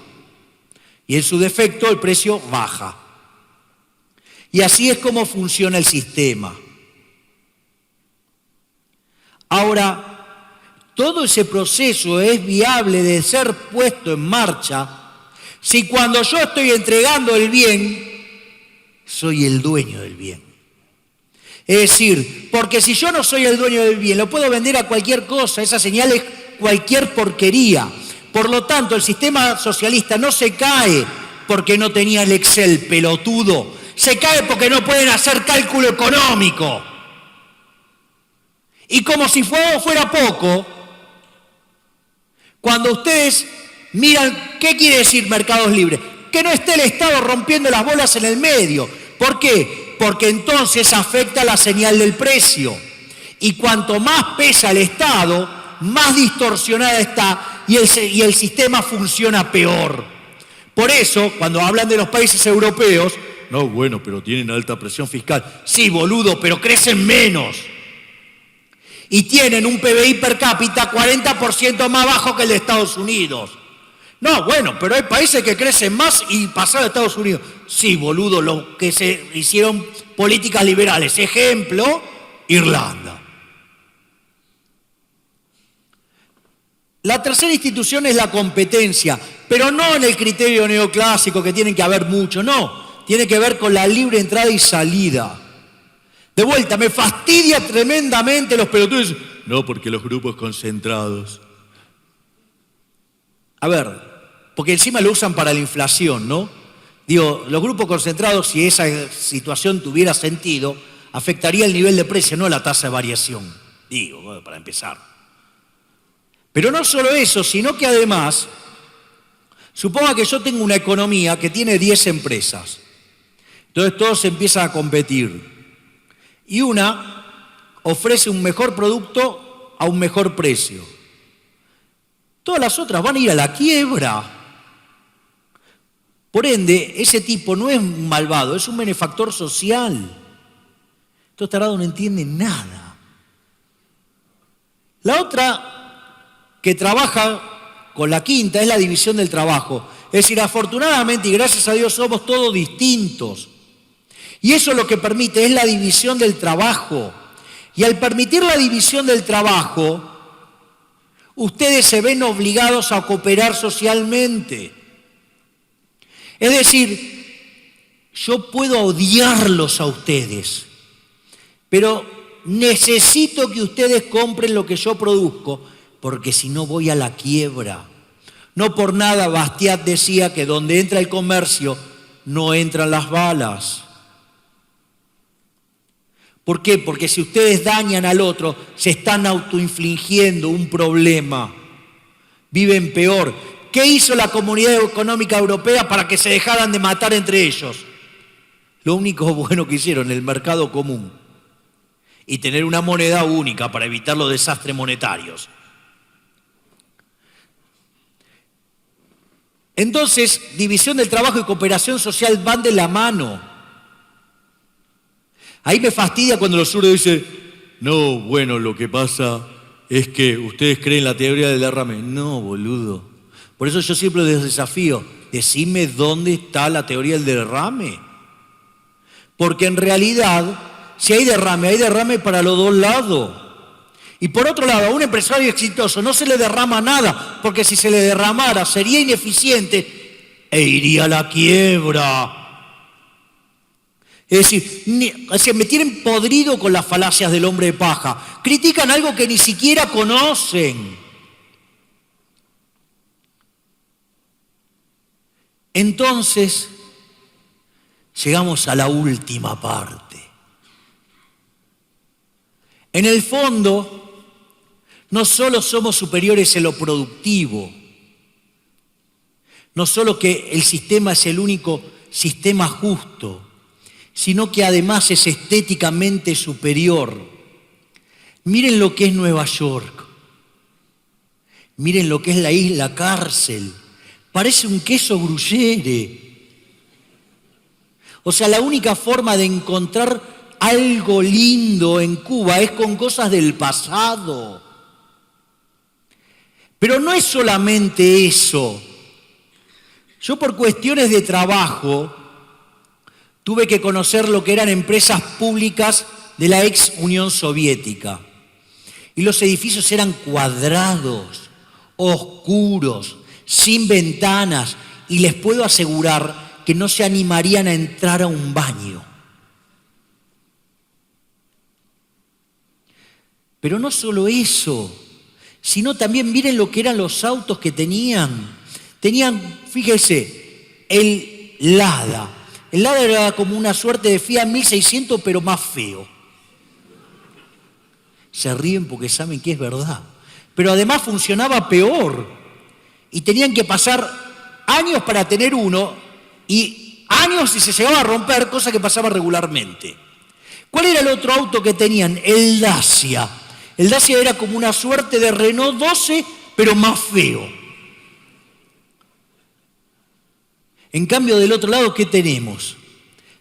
Y en su defecto, el precio baja. Y así es como funciona el sistema. Ahora, todo ese proceso es viable de ser puesto en marcha si cuando yo estoy entregando el bien, soy el dueño del bien. Es decir, porque si yo no soy el dueño del bien, lo puedo vender a cualquier cosa, esa señal es cualquier porquería. Por lo tanto, el sistema socialista no se cae porque no tenía el Excel pelotudo, se cae porque no pueden hacer cálculo económico. Y como si fuera poco, cuando ustedes miran, ¿qué quiere decir mercados libres? Que no esté el Estado rompiendo las bolas en el medio. ¿Por qué? Porque entonces afecta la señal del precio. Y cuanto más pesa el Estado, más distorsionada está y el sistema funciona peor. Por eso, cuando hablan de los países europeos, no, bueno, pero tienen alta presión fiscal. Sí, boludo, pero crecen menos. Y tienen un PBI per cápita 40% más bajo que el de Estados Unidos. No, bueno, pero hay países que crecen más y pasaron a Estados Unidos. Sí, boludo, los que se hicieron políticas liberales. Ejemplo, Irlanda. La tercera institución es la competencia, pero no en el criterio neoclásico que tienen que haber mucho, no. Tiene que ver con la libre entrada y salida. De vuelta, me fastidia tremendamente los pelotudos. No, porque los grupos concentrados. A ver, porque encima lo usan para la inflación, ¿no? Digo, los grupos concentrados, si esa situación tuviera sentido, afectaría el nivel de precio, no la tasa de variación. Digo, bueno, para empezar. Pero no solo eso, sino que además, suponga que yo tengo una economía que tiene 10 empresas. Entonces todos empiezan a competir. Y una ofrece un mejor producto a un mejor precio. Todas las otras van a ir a la quiebra. Por ende, ese tipo no es un malvado, es un benefactor social. Estos tarados no entienden nada. La otra que trabaja con la quinta es la división del trabajo. Es decir, afortunadamente y gracias a Dios somos todos distintos. Y eso lo que permite es la división del trabajo. Y al permitir la división del trabajo, ustedes se ven obligados a cooperar socialmente. Es decir, yo puedo odiarlos a ustedes, pero necesito que ustedes compren lo que yo produzco, porque si no voy a la quiebra. No por nada Bastiat decía que donde entra el comercio no entran las balas. ¿Por qué? Porque si ustedes dañan al otro, se están autoinfligiendo un problema. Viven peor. ¿Qué hizo la Comunidad Económica Europea para que se dejaran de matar entre ellos? Lo único bueno que hicieron, el mercado común. Y tener una moneda única para evitar los desastres monetarios. Entonces, división del trabajo y cooperación social van de la mano. Ahí me fastidia cuando los zurdos dicen, no, bueno, lo que pasa es que ustedes creen la teoría del derrame. No, boludo. Por eso yo siempre les desafío, decime dónde está la teoría del derrame. Porque en realidad, si hay derrame para los dos lados. Y por otro lado, a un empresario exitoso no se le derrama nada, porque si se le derramara sería ineficiente e iría a la quiebra. Es decir, me tienen podrido con las falacias del hombre de paja. Critican algo que ni siquiera conocen. Entonces, llegamos a la última parte. En el fondo, No solo somos superiores en lo productivo, no solo que el sistema es el único sistema justo, sino que además es estéticamente superior. Miren lo que es Nueva York, miren lo que es la isla cárcel, parece un queso gruyere. O sea, la única forma de encontrar algo lindo en Cuba es con cosas del pasado. Pero no es solamente eso. Yo por cuestiones de trabajo tuve que conocer lo que eran empresas públicas de la ex Unión Soviética. Y los edificios eran cuadrados, oscuros, sin ventanas. Y les puedo asegurar que no se animarían a entrar a un baño. Pero no solo eso, sino también miren lo que eran los autos que tenían. Tenían, fíjese, el Lada. El Lada era como una suerte de Fiat 1600, pero más feo. Se ríen porque saben que es verdad. Pero además funcionaba peor. Y tenían que pasar años para tener uno y años si se llegaba a romper, cosa que pasaba regularmente. ¿Cuál era el otro auto que tenían? El Dacia. El Dacia era como una suerte de Renault 12, pero más feo. En cambio, del otro lado, ¿qué tenemos?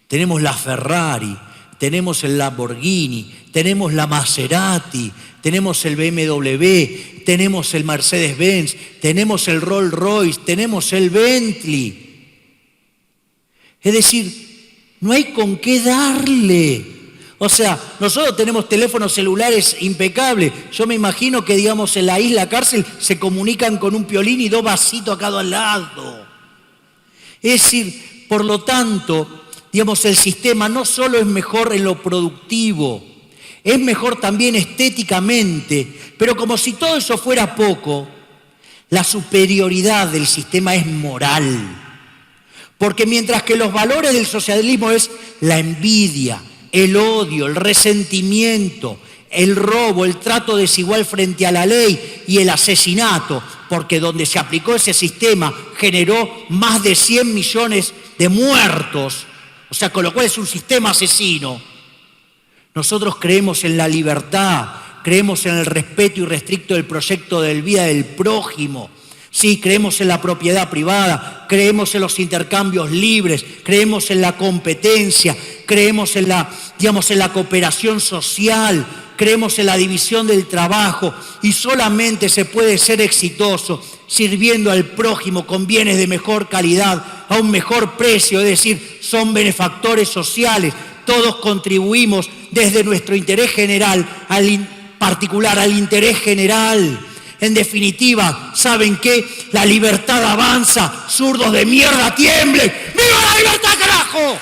Tenemos la Ferrari, tenemos el Lamborghini, tenemos la Maserati, tenemos el BMW, tenemos el Mercedes-Benz, tenemos el Rolls-Royce, tenemos el Bentley. Es decir, no hay con qué darle. O sea, nosotros tenemos teléfonos celulares impecables. Yo me imagino que, digamos, en la isla cárcel se comunican con un piolín y 2 vasitos a cada lado. Es decir, por lo tanto, digamos, el sistema no solo es mejor en lo productivo, es mejor también estéticamente, pero como si todo eso fuera poco, la superioridad del sistema es moral. Porque mientras que los valores del socialismo es la envidia, el odio, el resentimiento, el robo, el trato desigual frente a la ley y el asesinato, porque donde se aplicó ese sistema generó más de 100 millones de muertos, o sea, con lo cual es un sistema asesino. Nosotros creemos en la libertad, creemos en el respeto irrestricto del proyecto de vida del prójimo. Sí, creemos en la propiedad privada, creemos en los intercambios libres, creemos en la competencia, creemos en la cooperación social, creemos en la división del trabajo y solamente se puede ser exitoso sirviendo al prójimo con bienes de mejor calidad, a un mejor precio, es decir, son benefactores sociales, todos contribuimos desde nuestro interés general, particular al interés general. En definitiva, ¿saben qué? La libertad avanza, zurdos de mierda tiemblen. ¡Viva la libertad, carajo!